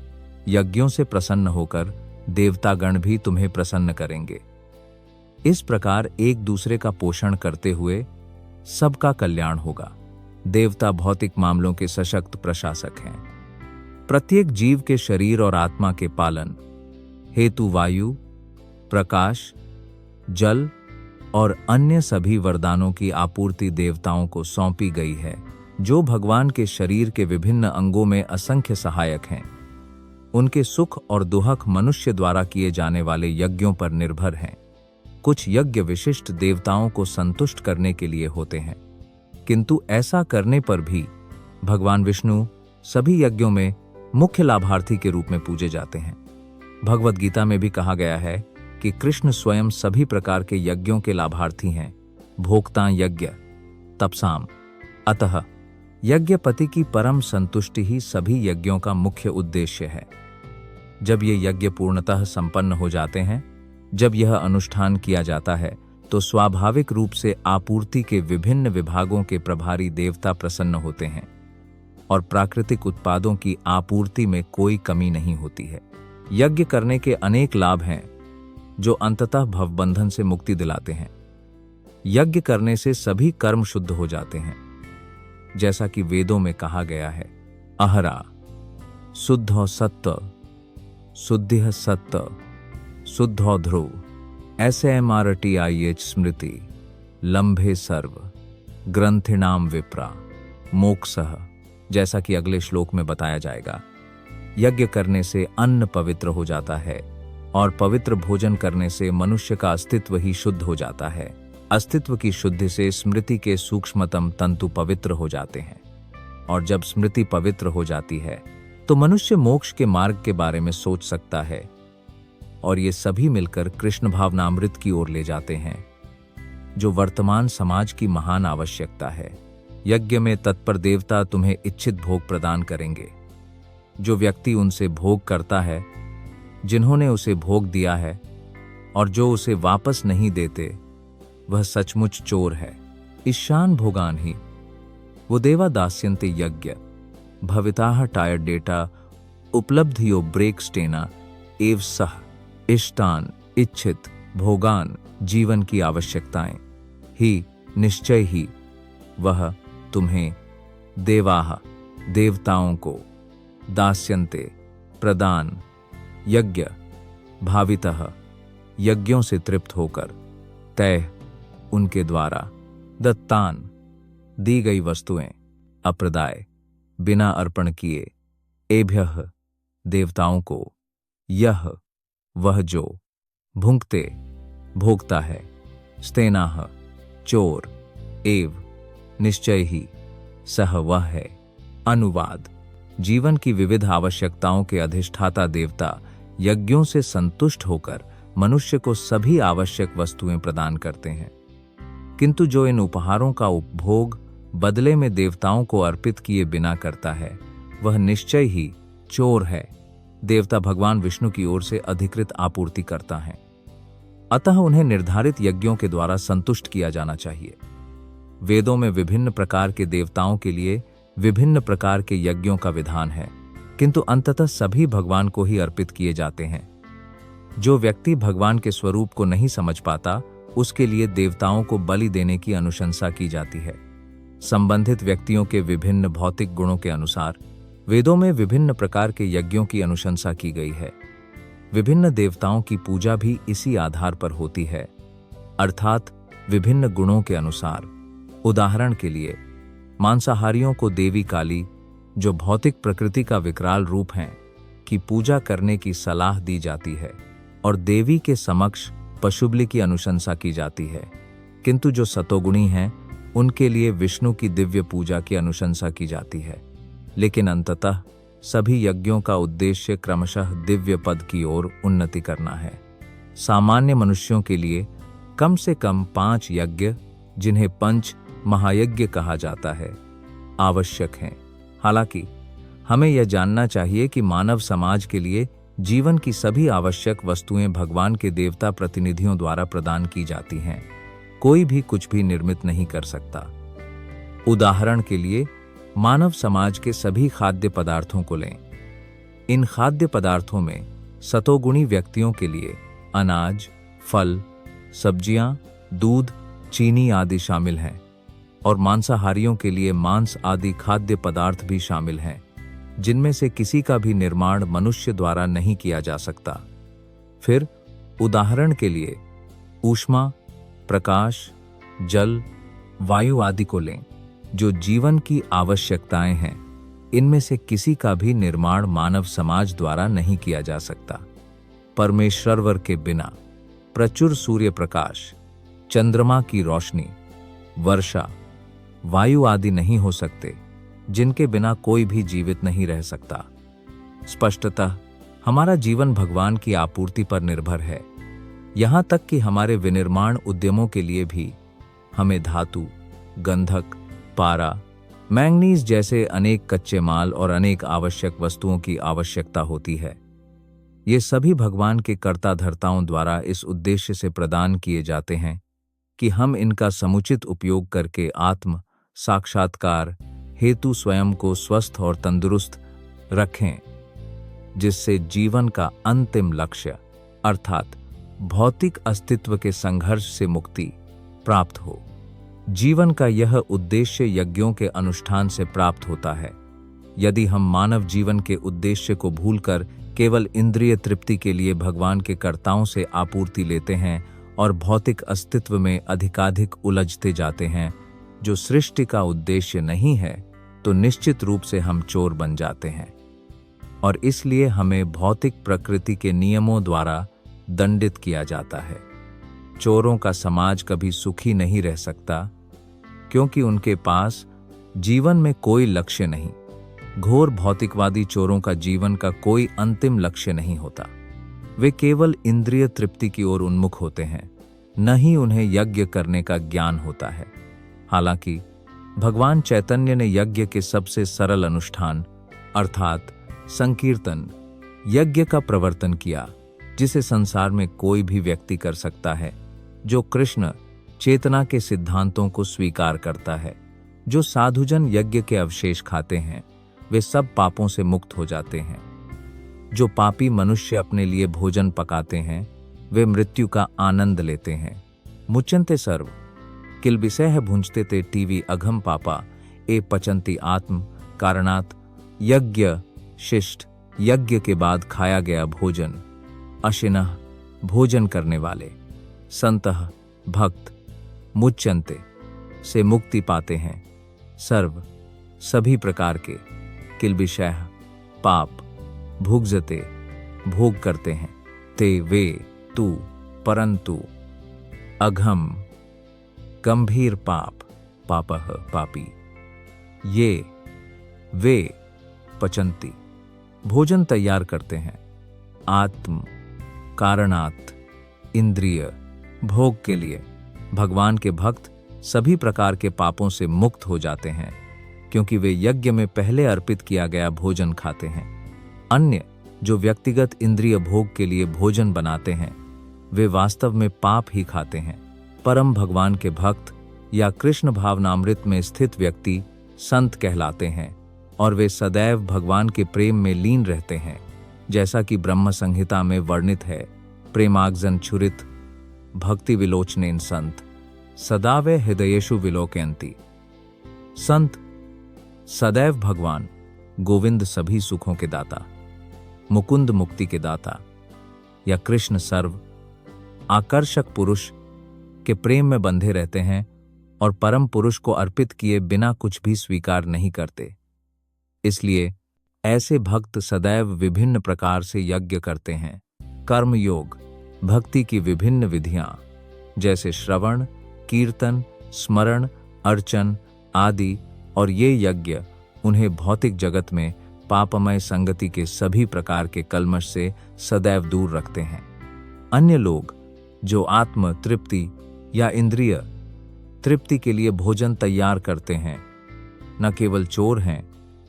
यज्ञों से प्रसन्न होकर देवतागण भी तुम्हें प्रसन्न करेंगे। इस प्रकार एक दूसरे का पोषण करते हुए सबका कल्याण होगा। देवता भौतिक मामलों के सशक्त प्रशासक हैं। प्रत्येक जीव के शरीर और आत्मा के पालन हेतु वायु, प्रकाश, जल और अन्य सभी वरदानों की आपूर्ति देवताओं को सौंपी गई है, जो भगवान के शरीर के विभिन्न अंगों में असंख्य सहायक हैं। उनके सुख और दुहक मनुष्य द्वारा किए जाने वाले यज्ञों पर निर्भर हैं। कुछ यज्ञ विशिष्ट देवताओं को संतुष्ट करने के लिए होते हैं, किंतु ऐसा करने पर भी भगवान विष्णु सभी यज्ञों में मुख्य लाभार्थी के रूप में पूजे जाते हैं। भगवद गीता में भी कहा गया है कि कृष्ण स्वयं सभी प्रकार के यज्ञों के लाभार्थी हैं। भोक्ता यज्ञ तपसाम। अतः यज्ञपति की परम संतुष्टि ही सभी यज्ञों का मुख्य उद्देश्य है। जब ये यज्ञ पूर्णतः संपन्न हो जाते हैं, जब यह अनुष्ठान किया जाता है, तो स्वाभाविक रूप से आपूर्ति के विभिन्न विभागों के प्रभारी देवता प्रसन्न होते हैं और प्राकृतिक उत्पादों की आपूर्ति में कोई कमी नहीं होती है। यज्ञ करने के अनेक लाभ हैं जो अंततः भवबंधन से मुक्ति दिलाते हैं। यज्ञ करने से सभी कर्म शुद्ध हो जाते हैं, जैसा कि वेदों में कहा गया है, अहरा शुद्धो सत्त, शुद्धिः सत्त, शुद्धो ध्रुव, SMRTIH स्मृति, लंभे सर्व, ग्रंथिणाम विप्रा, मोक्षः, जैसा कि अगले श्लोक में बताया जाएगा। यज्ञ करने से अन्न पवित्र हो जाता है और पवित्र भोजन करने से मनुष्य का अस्तित्व ही शुद्ध हो जाता है। अस्तित्व की शुद्धि से स्मृति के सूक्ष्मतम तंतु पवित्र हो जाते हैं। और जब स्मृति पवित्र हो जाती है तो मनुष्य मोक्ष के मार्ग के बारे में सोच सकता है, और ये सभी मिलकर कृष्ण भावनामृत की ओर ले जाते हैं, जो वर्तमान समाज की महान आवश्यकता है। यज्ञ में तत्पर देवता तुम्हें इच्छित भोग प्रदान करेंगे। जो व्यक्ति उनसे भोग करता है, जिन्होंने उसे भोग दिया है, और जो उसे वापस नहीं देते, वह सचमुच चोर है। ईशान भोगान ही वो देवा दास्यन्ते यज्ञ भविताः टायर डेटा उपलब्धियो ब्रेक स्टेना एव सह इष्टान इच्छित भोगान जीवन की आवश्यकताएं ही निश्चय ही वह तुम्हें देवाः देवताओं को दास्यन्ते प्रदान यज्ञ भावितः यज्ञों से तृप्त होकर तय उनके द्वारा दत्तान दी गई वस्तुएं अप्रदाय बिना अर्पण किए एभ्यः देवताओं को यह वह जो भुंक्ते भोगता है स्तेनाह चोर एव निश्चय ही सह वह है। अनुवाद। जीवन की विविध आवश्यकताओं के अधिष्ठाता देवता यज्ञों से संतुष्ट होकर मनुष्य को सभी आवश्यक वस्तुएं प्रदान करते हैं, किंतु जो इन उपहारों का उपभोग बदले में देवताओं को अर्पित किए बिना करता है, वह निश्चय ही चोर है। देवता भगवान विष्णु की ओर से अधिकृत आपूर्ति करता है, अतः उन्हें निर्धारित यज्ञों के द्वारा संतुष्ट किया जाना चाहिए। वेदों में विभिन्न प्रकार के देवताओं के लिए विभिन्न प्रकार के यज्ञों का विधान है, किंतु अंततः सभी भगवान को ही अर्पित किए जाते हैं। जो व्यक्ति भगवान के स्वरूप को नहीं समझ पाता, उसके लिए देवताओं को बलि देने की अनुशंसा की जाती है। संबंधित व्यक्तियों के विभिन्न भौतिक गुणों के अनुसार वेदों में विभिन्न प्रकार के यज्ञों की अनुशंसा की गई है। विभिन्न देवताओं की पूजा भी इसी आधार पर होती है, अर्थात विभिन्न गुणों के अनुसार। उदाहरण के लिए मांसाहारियों को देवी काली, जो भौतिक प्रकृति का विकराल रूप हैं, की पूजा करने की सलाह दी जाती है और देवी के समक्ष पशुबलि की अनुशंसा की जाती है, किंतु जो सतोगुणी हैं उनके लिए विष्णु की दिव्य पूजा की अनुशंसा की जाती है। लेकिन अंततः सभी यज्ञों का उद्देश्य क्रमशः दिव्य पद की ओर उन्नति करना है। सामान्य मनुष्यों के लिए कम से कम 5 यज्ञ, जिन्हें पंच महायज्ञ कहा जाता है, आवश्यक हैं। हालांकि हमें यह जानना चाहिए कि मानव समाज के लिए जीवन की सभी आवश्यक वस्तुएं भगवान के देवता प्रतिनिधियों द्वारा प्रदान की जाती हैं। कोई भी कुछ भी निर्मित नहीं कर सकता। उदाहरण के लिए मानव समाज के सभी खाद्य पदार्थों को लें। इन खाद्य पदार्थों में सतोगुणी व्यक्तियों के लिए अनाज, फल, सब्जियां, दूध, चीनी आदि शामिल हैं, और मांसाहारियों के लिए मांस आदि खाद्य पदार्थ भी शामिल हैं, जिनमें से किसी का भी निर्माण मनुष्य द्वारा नहीं किया जा सकता। फिर उदाहरण के लिए ऊष्मा, प्रकाश, जल, वायु आदि को लें, जो जीवन की आवश्यकताएं हैं। इनमें से किसी का भी निर्माण मानव समाज द्वारा नहीं किया जा सकता। परमेश्वर के बिना प्रचुर सूर्य प्रकाश, चंद्रमा की रोशनी, वर्षा, वायु आदि नहीं हो सकते, जिनके बिना कोई भी जीवित नहीं रह सकता। स्पष्टतः हमारा जीवन भगवान की आपूर्ति पर निर्भर है। यहाँ तक कि हमारे विनिर्माण उद्यमों के लिए भी हमें धातु, गंधक, पारा, मैंगनीज जैसे अनेक कच्चे माल और अनेक आवश्यक वस्तुओं की आवश्यकता होती है। ये सभी भगवान के कर्ता धर्ताओं द्वारा इस उद्देश्य से प्रदान किए जाते हैं कि हम इनका समुचित उपयोग करके आत्म साक्षात्कार हेतु स्वयं को स्वस्थ और तंदुरुस्त रखें, जिससे जीवन का अंतिम लक्ष्य अर्थात भौतिक अस्तित्व के संघर्ष से मुक्ति प्राप्त हो। जीवन का यह उद्देश्य यज्ञों के अनुष्ठान से प्राप्त होता है। यदि हम मानव जीवन के उद्देश्य को भूलकर केवल इंद्रिय तृप्ति के लिए भगवान के कर्ताओं से आपूर्ति लेते हैं और भौतिक अस्तित्व में अधिकाधिक उलझते जाते हैं, जो सृष्टि का उद्देश्य नहीं है, तो निश्चित रूप से हम चोर बन जाते हैं, और इसलिए हमें भौतिक प्रकृति के नियमों द्वारा दंडित किया जाता है। चोरों का समाज कभी सुखी नहीं रह सकता, क्योंकि उनके पास जीवन में कोई लक्ष्य नहीं। घोर भौतिकवादी चोरों का जीवन का कोई अंतिम लक्ष्य नहीं होता। वे केवल इंद्रिय तृप्ति की ओर उन्मुख होते हैं, न ही उन्हें यज्ञ करने का ज्ञान होता है। हालांकि भगवान चैतन्य ने यज्ञ के सबसे सरल अनुष्ठान अर्थात संकीर्तन यज्ञ का प्रवर्तन किया, जिसे संसार में कोई भी व्यक्ति कर सकता है जो कृष्ण चेतना के सिद्धांतों को स्वीकार करता है। जो साधुजन यज्ञ के अवशेष खाते हैं वे सब पापों से मुक्त हो जाते हैं। जो पापी मनुष्य अपने लिए भोजन पकाते हैं वे मृत्यु का आनंद लेते हैं। मुच्यन्ते सर्व किल्बिषैः भुञ्जते ते टीवी अघम पापा ए पचन्ति आत्म कारणात्। यज्ञ शिष्ट यज्ञ के बाद खाया गया भोजन, अशिनः भोजन करने वाले, संतः भक्त, मुच्यन्ते से मुक्ति पाते हैं। सर्व सभी प्रकार के, किल्बिषैः पाप, भुग्जते भोग करते हैं, ते वे तू परंतु, अघम गंभीर पाप, पापः पापी, ये वे पचन्ति भोजन तैयार करते हैं, आत्म कारणात् इंद्रिय भोग के लिए। भगवान के भक्त सभी प्रकार के पापों से मुक्त हो जाते हैं क्योंकि वे यज्ञ में पहले अर्पित किया गया भोजन खाते हैं। अन्य जो व्यक्तिगत इंद्रिय भोग के लिए भोजन बनाते हैं वे वास्तव में पाप ही खाते हैं। परम भगवान के भक्त या कृष्ण भावनामृत में स्थित व्यक्ति संत कहलाते हैं और वे सदैव भगवान के प्रेम में लीन रहते हैं, जैसा कि ब्रह्म संहिता में वर्णित है। प्रेमाग्जन छुरित भक्ति विलोचनेन संत सदा वे हृदयेषु विलोकयन्ति। संत सदैव भगवान गोविंद सभी सुखों के दाता, मुकुंद मुक्ति के दाता या कृष्ण सर्व आकर्षक पुरुष के प्रेम में बंधे रहते हैं और परम पुरुष को अर्पित किए बिना कुछ भी स्वीकार नहीं करते। इसलिए ऐसे भक्त सदैव विभिन्न प्रकार से यज्ञ करते हैं। कर्म योग भक्ति की विभिन्न विधियां जैसे श्रवण, कीर्तन, स्मरण, अर्चन आदि, और ये यज्ञ उन्हें भौतिक जगत में पापमय संगति के सभी प्रकार के कल्मश से सदैव दूर रखते हैं। अन्य लोग जो आत्म तृप्ति या इंद्रिय तृप्ति के लिए भोजन तैयार करते हैं न केवल चोर हैं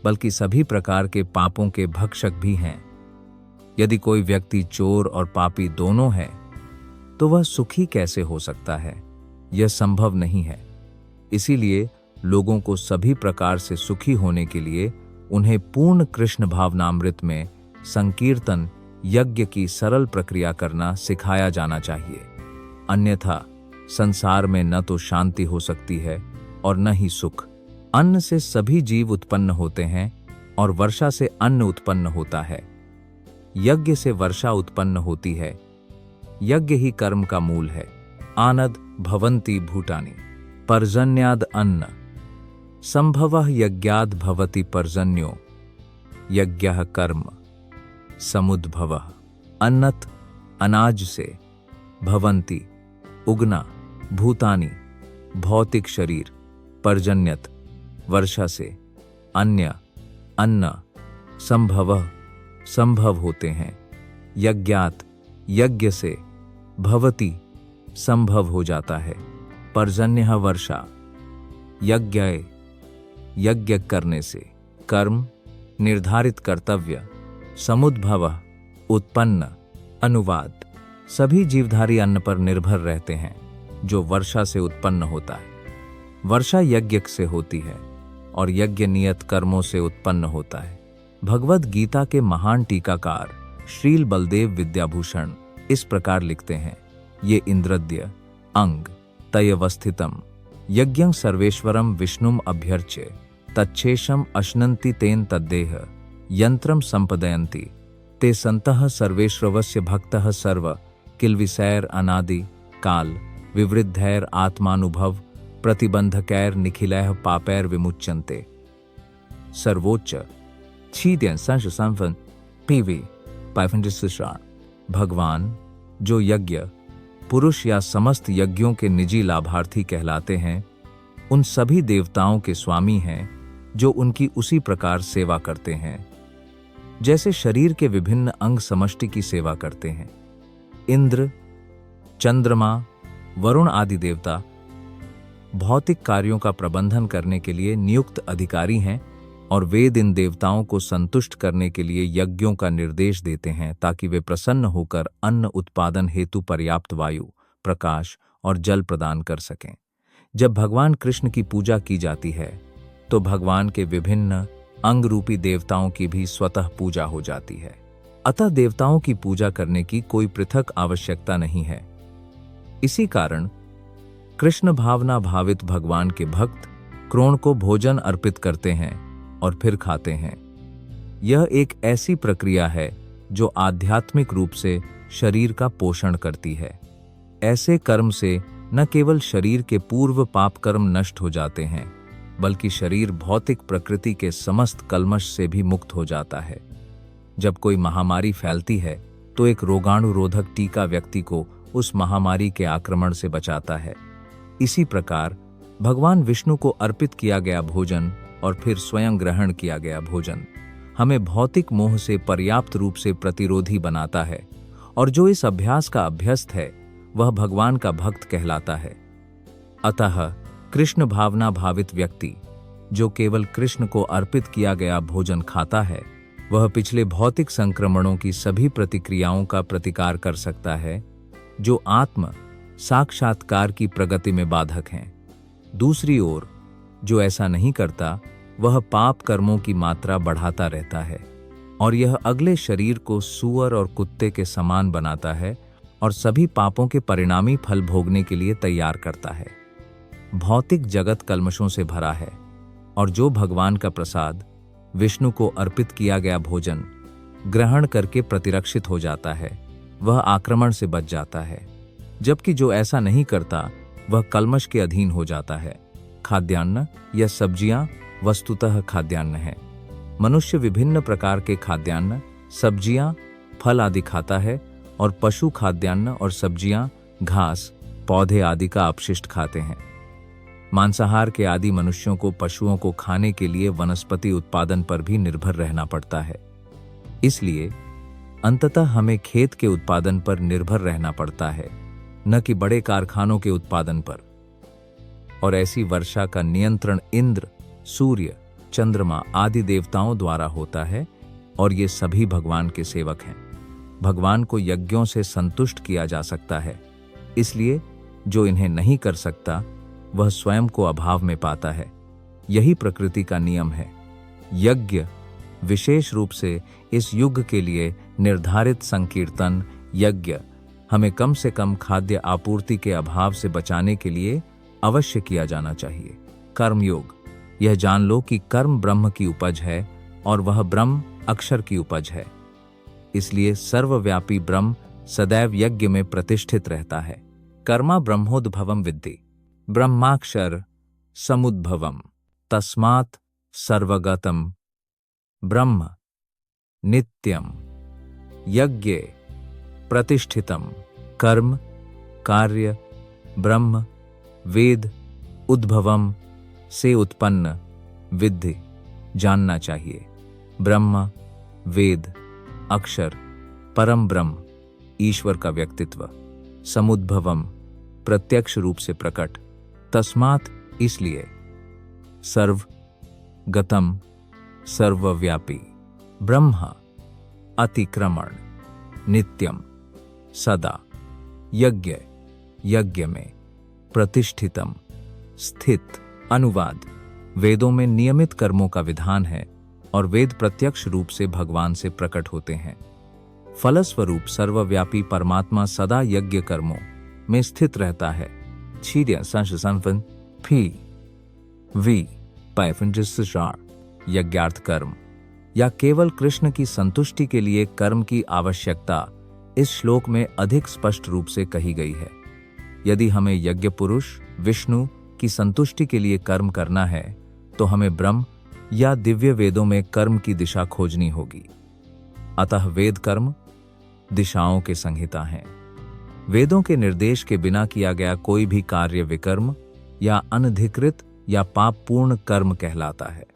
बल्कि सभी प्रकार के पापों के भक्षक भी हैं। यदि कोई व्यक्ति चोर और पापी दोनों है तो वह सुखी कैसे हो सकता है? यह संभव नहीं है। इसीलिए लोगों को सभी प्रकार से सुखी होने के लिए उन्हें पूर्ण कृष्ण भावनामृत में संकीर्तन यज्ञ की सरल प्रक्रिया करना सिखाया जाना चाहिए। अन्यथा संसार में न तो शांति हो सकती है और न ही सुख। अन्न से सभी जीव उत्पन्न होते हैं और वर्षा से अन्न उत्पन्न होता है। यज्ञ से वर्षा उत्पन्न होती है। यज्ञ ही कर्म का मूल है। आनद भवन्ति भूतानि पर्जन्याद अन्न संभवः यज्ञाद भवति पर्जन्यो यज्ञः कर्म समुद्भवः। अन्नत अनाज से, भवन्ति उगना, भूतानि भौतिक शरीर, पर्जन्यत वर्षा से, अन्य अन्न, संभवः संभव होते हैं, यज्ञात यज्ञ से, भवति संभव हो जाता है, पर्जन्यः वर्षा, यज्ञ यज्ञ करने से, कर्म निर्धारित कर्तव्य, समुद्भवः उत्पन्न। अनुवाद: सभी जीवधारी अन्न पर निर्भर रहते हैं जो वर्षा से उत्पन्न होता है। वर्षा यज्ञ से होती है और यज्ञ नियत कर्मों से उत्पन्न होता है। भगवद गीता के महान टीकाकार श्रील बलदेव विद्याभूषण इस प्रकार लिखते हैं: ये इंद्रद्य अंग तयवस्थितम यज्ञं सर्वेश्वरम विष्णुम अभ्यर्च्य तच्छेषम अश्नन्ति तेन तद्देह यंत्रम संपदयन्ति ते संतः सर्वेश्वरस्य भक्तः सर्व किल्बिषैर अनादि काल विवृद्धैर आत्मानुभव प्रतिबंधकैर निखिलैः पापैर विमुच्यन्ते। सर्वोच्च 7:35 分 PV 500 भगवान जो यज्ञ पुरुष या समस्त यज्ञों के निजी लाभार्थी कहलाते हैं, उन सभी देवताओं के स्वामी हैं जो उनकी उसी प्रकार सेवा करते हैं जैसे शरीर के विभिन्न अंग समष्टि की सेवा करते हैं। इंद्र, चंद्रमा, वरुण आदि देवता भौतिक कार्यों का प्रबंधन करने के लिए नियुक्त अधिकारी हैं और वेद इन देवताओं को संतुष्ट करने के लिए यज्ञों का निर्देश देते हैं ताकि वे प्रसन्न होकर अन्न उत्पादन हेतु पर्याप्त वायु, प्रकाश और जल प्रदान कर सकें। जब भगवान कृष्ण की पूजा की जाती है तो भगवान के विभिन्न अंग रूपी देवताओं की भी स्वतः पूजा हो जाती है। अतः देवताओं की पूजा करने की कोई पृथक आवश्यकता नहीं है। इसी कारण कृष्ण भावना भावित भगवान के भक्त क्रोण को भोजन अर्पित करते हैं और फिर खाते हैं। यह एक ऐसी प्रक्रिया है जो आध्यात्मिक रूप से शरीर का पोषण करती है। ऐसे कर्म से न केवल शरीर के पूर्व पाप कर्म नष्ट हो जाते हैं, बल्कि शरीर भौतिक प्रकृति के समस्त कल्मश से भी मुक्त हो जाता है। जब कोई महामारी फैलती है तो एक रोगाणुरोधक टीका व्यक्ति को उस महामारी के आक्रमण से बचाता है। इसी प्रकार भगवान विष्णु को अर्पित किया गया भोजन और फिर स्वयं ग्रहण किया गया भोजन हमें भौतिक मोह से पर्याप्त रूप से प्रतिरोधी बनाता है, और जो इस अभ्यास का अभ्यस्त है वह भगवान का भक्त कहलाता है। अतः कृष्ण भावना भावित व्यक्ति जो केवल कृष्ण को अर्पित किया गया भोजन खाता है, वह पिछले भौतिक संक्रमणों की सभी प्रतिक्रियाओं का प्रतिकार कर सकता है जो आत्म साक्षात्कार की प्रगति में बाधक हैं। दूसरी ओर जो ऐसा नहीं करता वह पाप कर्मों की मात्रा बढ़ाता रहता है और यह अगले शरीर को सूअर और कुत्ते के समान बनाता है और सभी पापों के परिणामी फल भोगने के लिए तैयार करता है। भौतिक जगत कल्मशों से भरा है और जो भगवान का प्रसाद विष्णु को अर्पित किया गया भोजन ग्रहण करके प्रतिरक्षित हो जाता है, वह आक्रमण से बच जाता है, जबकि जो ऐसा नहीं करता वह कल्मश के अधीन हो जाता है। खाद्यान्न या सब्जियां वस्तुतः खाद्यान्न है। मनुष्य विभिन्न प्रकार के खाद्यान्न, सब्जियां, फल आदि खाता है और पशु खाद्यान्न और सब्जियां, घास, पौधे आदि का अपशिष्ट खाते हैं। मांसाहार के आदि मनुष्यों को पशुओं को खाने के लिए वनस्पति उत्पादन पर भी निर्भर रहना पड़ता है। इसलिए अंततः हमें खेत के उत्पादन पर निर्भर रहना पड़ता है, न कि बड़े कारखानों के उत्पादन पर। और ऐसी वर्षा का नियंत्रण इंद्र, सूर्य, चंद्रमा आदि देवताओं द्वारा होता है और ये सभी भगवान के सेवक हैं। भगवान को यज्ञों से संतुष्ट किया जा सकता है, इसलिए जो इन्हें नहीं कर सकता वह स्वयं को अभाव में पाता है। यही प्रकृति का नियम है। यज्ञ, विशेष रूप से इस युग के लिए निर्धारित संकीर्तन यज्ञ, हमें कम से कम खाद्य आपूर्ति के अभाव से बचाने के लिए अवश्य किया जाना चाहिए। कर्मयोग, यह जान लो कि कर्म ब्रह्म की उपज है और वह ब्रह्म अक्षर की उपज है। इसलिए सर्वव्यापी ब्रह्म सदैव यज्ञ में प्रतिष्ठित रहता है। कर्मा ब्रह्मोद्भवम विद्धि, ब्रह्माक्षर समुद्भवम, तस्मात् सर्वगतम ब्रह्म नित्यम यज्ञे प्रतिष्ठितम। कर्म, कार्य, ब्रह्म, वेद, उद्भवम से उत्पन्न, विद्धि, जानना चाहिए। ब्रह्म, वेद, अक्षर, परम ब्रह्म, ईश्वर का व्यक्तित्व, समुद्भवम, प्रत्यक्ष रूप से प्रकट, तस्मात्, इसलिए, सर्व गतम, सर्वव्यापी, ब्रह्म, अतिक्रमण, नित्यम, सदा, यज्ञ, यज्ञ में, प्रतिष्ठितम, स्थित। अनुवाद, वेदों में नियमित कर्मों का विधान है और वेद प्रत्यक्ष रूप से भगवान से प्रकट होते हैं। फलस्वरूप सर्वव्यापी परमात्मा सदा यज्ञ कर्मों में स्थित रहता है। यज्ञार्थ कर्म या केवल कृष्ण की संतुष्टि के लिए कर्म की आवश्यकता इस श्लोक में अधिक स्पष्ट रूप से कही गई है। यदि हमें यज्ञ पुरुष विष्णु की संतुष्टि के लिए कर्म करना है तो हमें ब्रह्म या दिव्य वेदों में कर्म की दिशा खोजनी होगी। अतः वेद कर्म दिशाओं के संहिता हैं। वेदों के निर्देश के बिना किया गया कोई भी कार्य विकर्म या अनधिकृत या पापपूर्ण कर्म कहलाता है।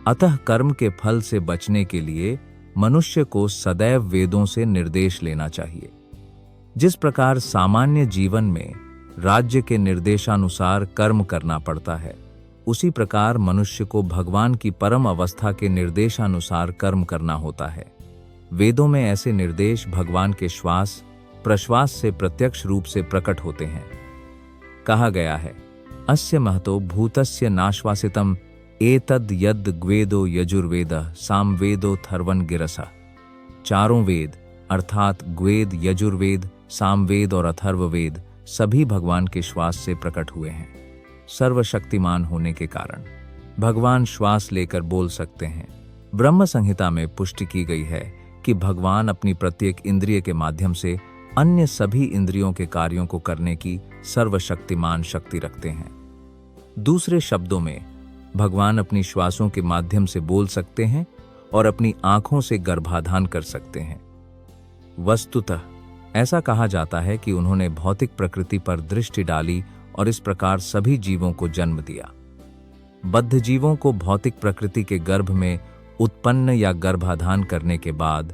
अतः कर्म के फल से बचने के लिए मनुष्य को सदैव वेदों से निर्देश लेना चाहिए। जिस प्रकार सामान्य जीवन में राज्य के निर्देशानुसार कर्म करना पड़ता है, उसी प्रकार मनुष्य को भगवान की परम अवस्था के निर्देशानुसार कर्म करना होता है। वेदों में ऐसे निर्देश भगवान के श्वास प्रश्वास से प्रत्यक्ष रूप से प्रकट होते हैं। कहा गया है, अस्य महतो भूतस्य नाश्वासितम एतद यद ग्वेदो यजुर्वेदः सामवेदो थर्वन गिरसा। चारों वेद अर्थात ग्वेद, यजुर्वेद, सामवेद और अथर्ववेद सभी भगवान के श्वास से प्रकट हुए हैं। सर्वशक्तिमान होने के कारण भगवान श्वास लेकर बोल सकते हैं। ब्रह्म संहिता में पुष्टि की गई है कि भगवान अपनी प्रत्येक इंद्रिय के माध्यम से अन्य सभी इंद्रियों के कार्यों को करने की सर्वशक्तिमान शक्ति रखते हैं। दूसरे शब्दों में, भगवान अपनी श्वासों के माध्यम से बोल सकते हैं और अपनी आंखों से गर्भाधान कर सकते हैं। वस्तुतः ऐसा कहा जाता है कि उन्होंने भौतिक प्रकृति पर दृष्टि डाली और इस प्रकार सभी जीवों को जन्म दिया। बद्ध जीवों को भौतिक प्रकृति के गर्भ में उत्पन्न या गर्भाधान करने के बाद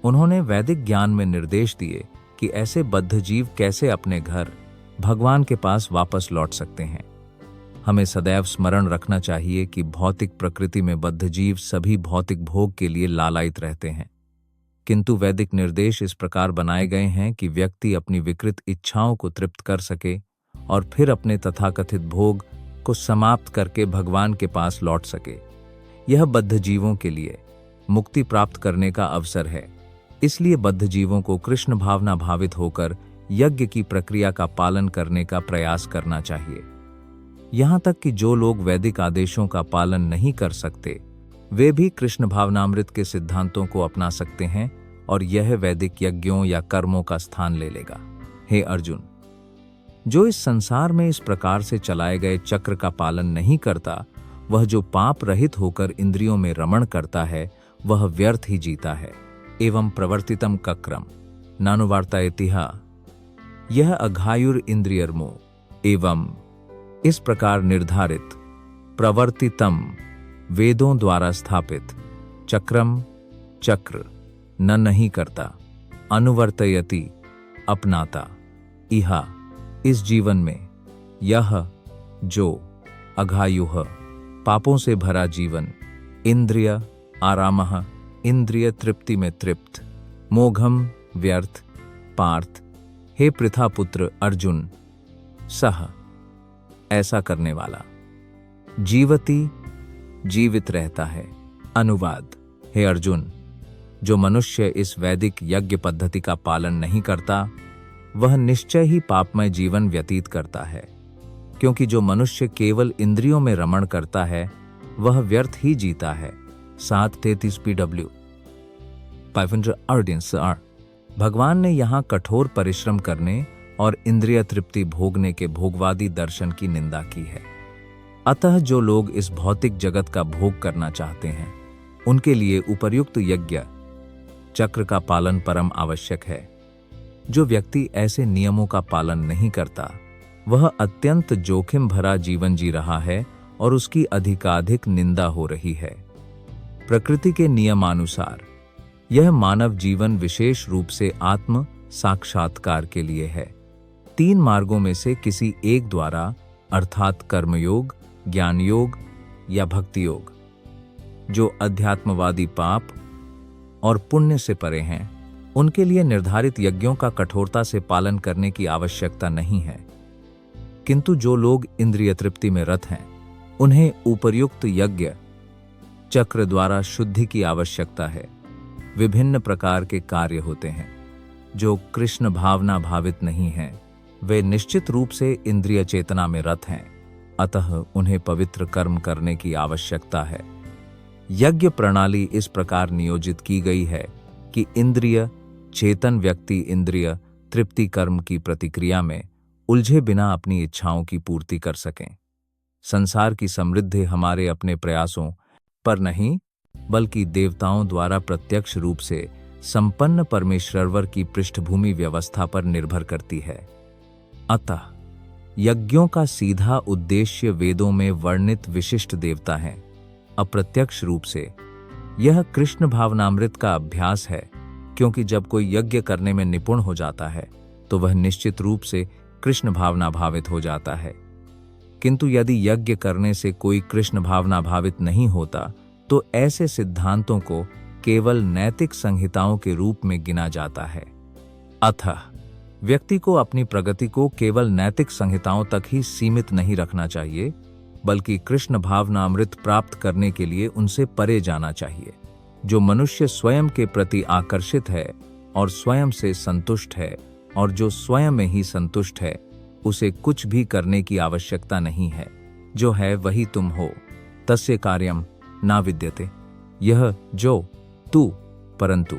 उन्होंने वैदिक ज्ञान में निर्देश दिए कि ऐसे बद्ध जीव कैसे अपने घर भगवान के पास वापस लौट सकते हैं। हमें सदैव स्मरण रखना चाहिए कि भौतिक प्रकृति में बद्ध जीव सभी भौतिक भोग के लिए लालायित रहते हैं, किंतु वैदिक निर्देश इस प्रकार बनाए गए हैं कि व्यक्ति अपनी विकृत इच्छाओं को तृप्त कर सके और फिर अपने तथाकथित भोग को समाप्त करके भगवान के पास लौट सके। यह बद्ध जीवों के लिए मुक्ति प्राप्त करने का अवसर है। इसलिए बद्ध जीवों को कृष्ण भावना भावित होकर यज्ञ की प्रक्रिया का पालन करने का प्रयास करना चाहिए। यहाँ तक कि जो लोग वैदिक आदेशों का पालन नहीं कर सकते, वे भी कृष्ण भावनामृत के सिद्धांतों को अपना सकते हैं और यह वैदिक यज्ञों या कर्मों का स्थान ले लेगा। हे अर्जुन, जो इस संसार में इस प्रकार से चलाए गए चक्र का पालन नहीं करता, वह जो पाप रहित होकर इंद्रियों में रमण करता है, वह व्यर्थ ही जीता है। एवं प्रवर्तितम कक्रम नानुवार्तायतिहा, यह अघायुर इंद्रियर्मो। एवं इस प्रकार निर्धारित प्रवर्तितम वेदों द्वारा स्थापित चक्रम चक्र न नहीं करता, अनुवर्तयति अपनाता, इहा इस जीवन में, यह जो अघायुः पापों से भरा जीवन, इंद्रिय आरामः इंद्रिय तृप्ति में तृप्त, मोघम व्यर्थ, पार्थ हे पृथा पुत्र अर्जुन, सह ऐसा करने वाला, जीवति जीवित रहता है। अनुवाद, हे अर्जुन, जो मनुष्य इस वैदिक यज्ञ पद्धति का पालन नहीं करता, वह निश्चय ही पापमय जीवन व्यतीत करता है, क्योंकि जो मनुष्य केवल इंद्रियों में रमण करता है, वह व्यर्थ ही जीता है। 7:33 PW 500 ऑडियंस आर। भगवान ने यहाँ कठोर परिश्रम करने और इंद्रिय तृप्ति भोगने के भोगवादी दर्शन की निंदा की है। अतः जो लोग इस भौतिक जगत का भोग करना चाहते हैं, उनके लिए उपर्युक्त यज्ञ चक्र का पालन परम आवश्यक है। जो व्यक्ति ऐसे नियमों का पालन नहीं करता, वह अत्यंत जोखिम भरा जीवन जी रहा है और उसकी अधिकाधिक निंदा हो रही है। प्रकृति के नियमानुसार यह मानव जीवन विशेष रूप से आत्म साक्षात्कार के लिए है। 3 मार्गों में से किसी एक द्वारा, अर्थात कर्मयोग, ज्ञान योग या भक्ति योग। जो अध्यात्मवादी पाप और पुण्य से परे हैं, उनके लिए निर्धारित यज्ञों का कठोरता से पालन करने की आवश्यकता नहीं है, किंतु जो लोग इंद्रिय तृप्ति में रत हैं, उन्हें उपर्युक्त यज्ञ चक्र द्वारा शुद्धि की आवश्यकता है। विभिन्न प्रकार के कार्य होते हैं। जो कृष्ण भावना भावित नहीं हैं, वे निश्चित रूप से इंद्रिय चेतना में रत हैं, अतः उन्हें पवित्र कर्म करने की आवश्यकता है। यज्ञ प्रणाली इस प्रकार नियोजित की गई है कि इंद्रिय चेतन व्यक्ति इंद्रिय तृप्ति कर्म की प्रतिक्रिया में उलझे बिना अपनी इच्छाओं की पूर्ति कर सकें। संसार की समृद्धि हमारे अपने प्रयासों पर नहीं, बल्कि देवताओं द्वारा प्रत्यक्ष रूप से संपन्न परमेश्वर की पृष्ठभूमि व्यवस्था पर निर्भर करती है। अतः यज्ञों का सीधा उद्देश्य वेदों में वर्णित विशिष्ट देवता हैं। अप्रत्यक्ष रूप से। यह कृष्ण भावनामृत का अभ्यास है, क्योंकि जब कोई यज्ञ करने में निपुण हो जाता है तो वह निश्चित रूप से कृष्ण भावना भावित हो जाता है। किंतु यदि यज्ञ करने से कोई कृष्ण भावना भावित नहीं होता तो ऐसे सिद्धांतों को केवल नैतिक संहिताओं के रूप में गिना जाता है। अतः व्यक्ति को अपनी प्रगति को केवल नैतिक संहिताओं तक ही सीमित नहीं रखना चाहिए, बल्कि कृष्ण भावनामृत प्राप्त करने के लिए उनसे परे जाना चाहिए। जो मनुष्य स्वयं के प्रति आकर्षित है और स्वयं से संतुष्ट है, और जो स्वयं में ही संतुष्ट है, उसे कुछ भी करने की आवश्यकता नहीं है। जो है वही तुम हो, तस्य कार्यम ना विद्यते। यह जो तू, परंतु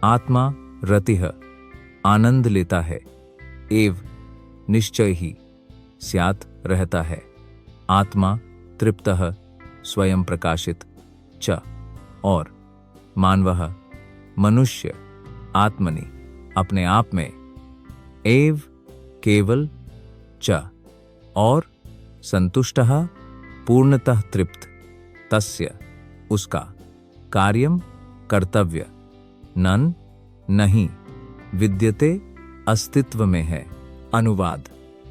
आत्मा रतिः आनंद लेता है, एव निश्चय ही स्यात् रहता है, आत्मा तृप्तः स्वयं प्रकाशित च, और मानवः मनुष्य आत्मनि अपने आप में, एव केवल च और संतुष्टः पूर्णतः तृप्त, तस्य उसका, कार्यम कर्तव्य, नन नहीं, विद्यते अस्तित्व में है। अनुवाद: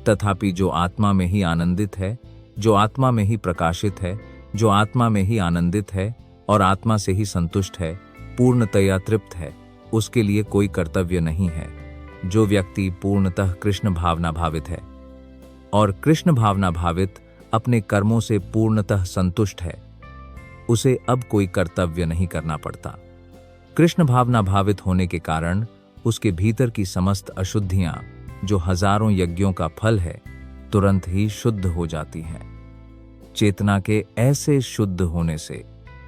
तथापि जो आत्मा में ही आनंदित है, जो आत्मा में ही प्रकाशित है, जो आत्मा में ही आनंदित है और आत्मा से ही संतुष्ट है, पूर्णतया तृप्त है, उसके लिए कोई कर्तव्य नहीं है। जो व्यक्ति पूर्णतः कृष्ण भावना भावित है और कृष्ण भावना भावित अपने कर्मों से पूर्णतः संतुष्ट है, उसे अब कोई कर्तव्य नहीं करना पड़ता। कृष्ण भावना भावित होने के कारण उसके भीतर की समस्त अशुद्धियां, जो हजारों यज्ञों का फल है, तुरंत ही शुद्ध हो जाती हैं। चेतना के ऐसे शुद्ध होने से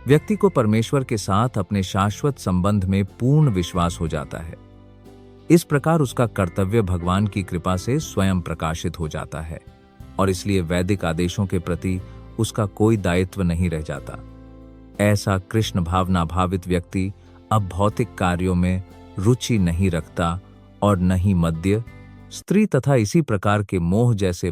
व्यक्ति को परमेश्वर के साथ अपने शाश्वत संबंध में पूर्ण विश्वास हो जाता है। इस प्रकार उसका कर्तव्य भगवान की कृपा से स्वयं प्रकाशित हो जाता है और इसलिए वैदिक आदेशों के प्रति उसका कोई दायित्व नहीं रह जाता। ऐसा कृष्ण भावना भावित व्यक्ति अब भौतिक कार्यों में रुचि नहीं रखता और न ही मद्य, स्त्री तथा इसी प्रकार के मोह जैसे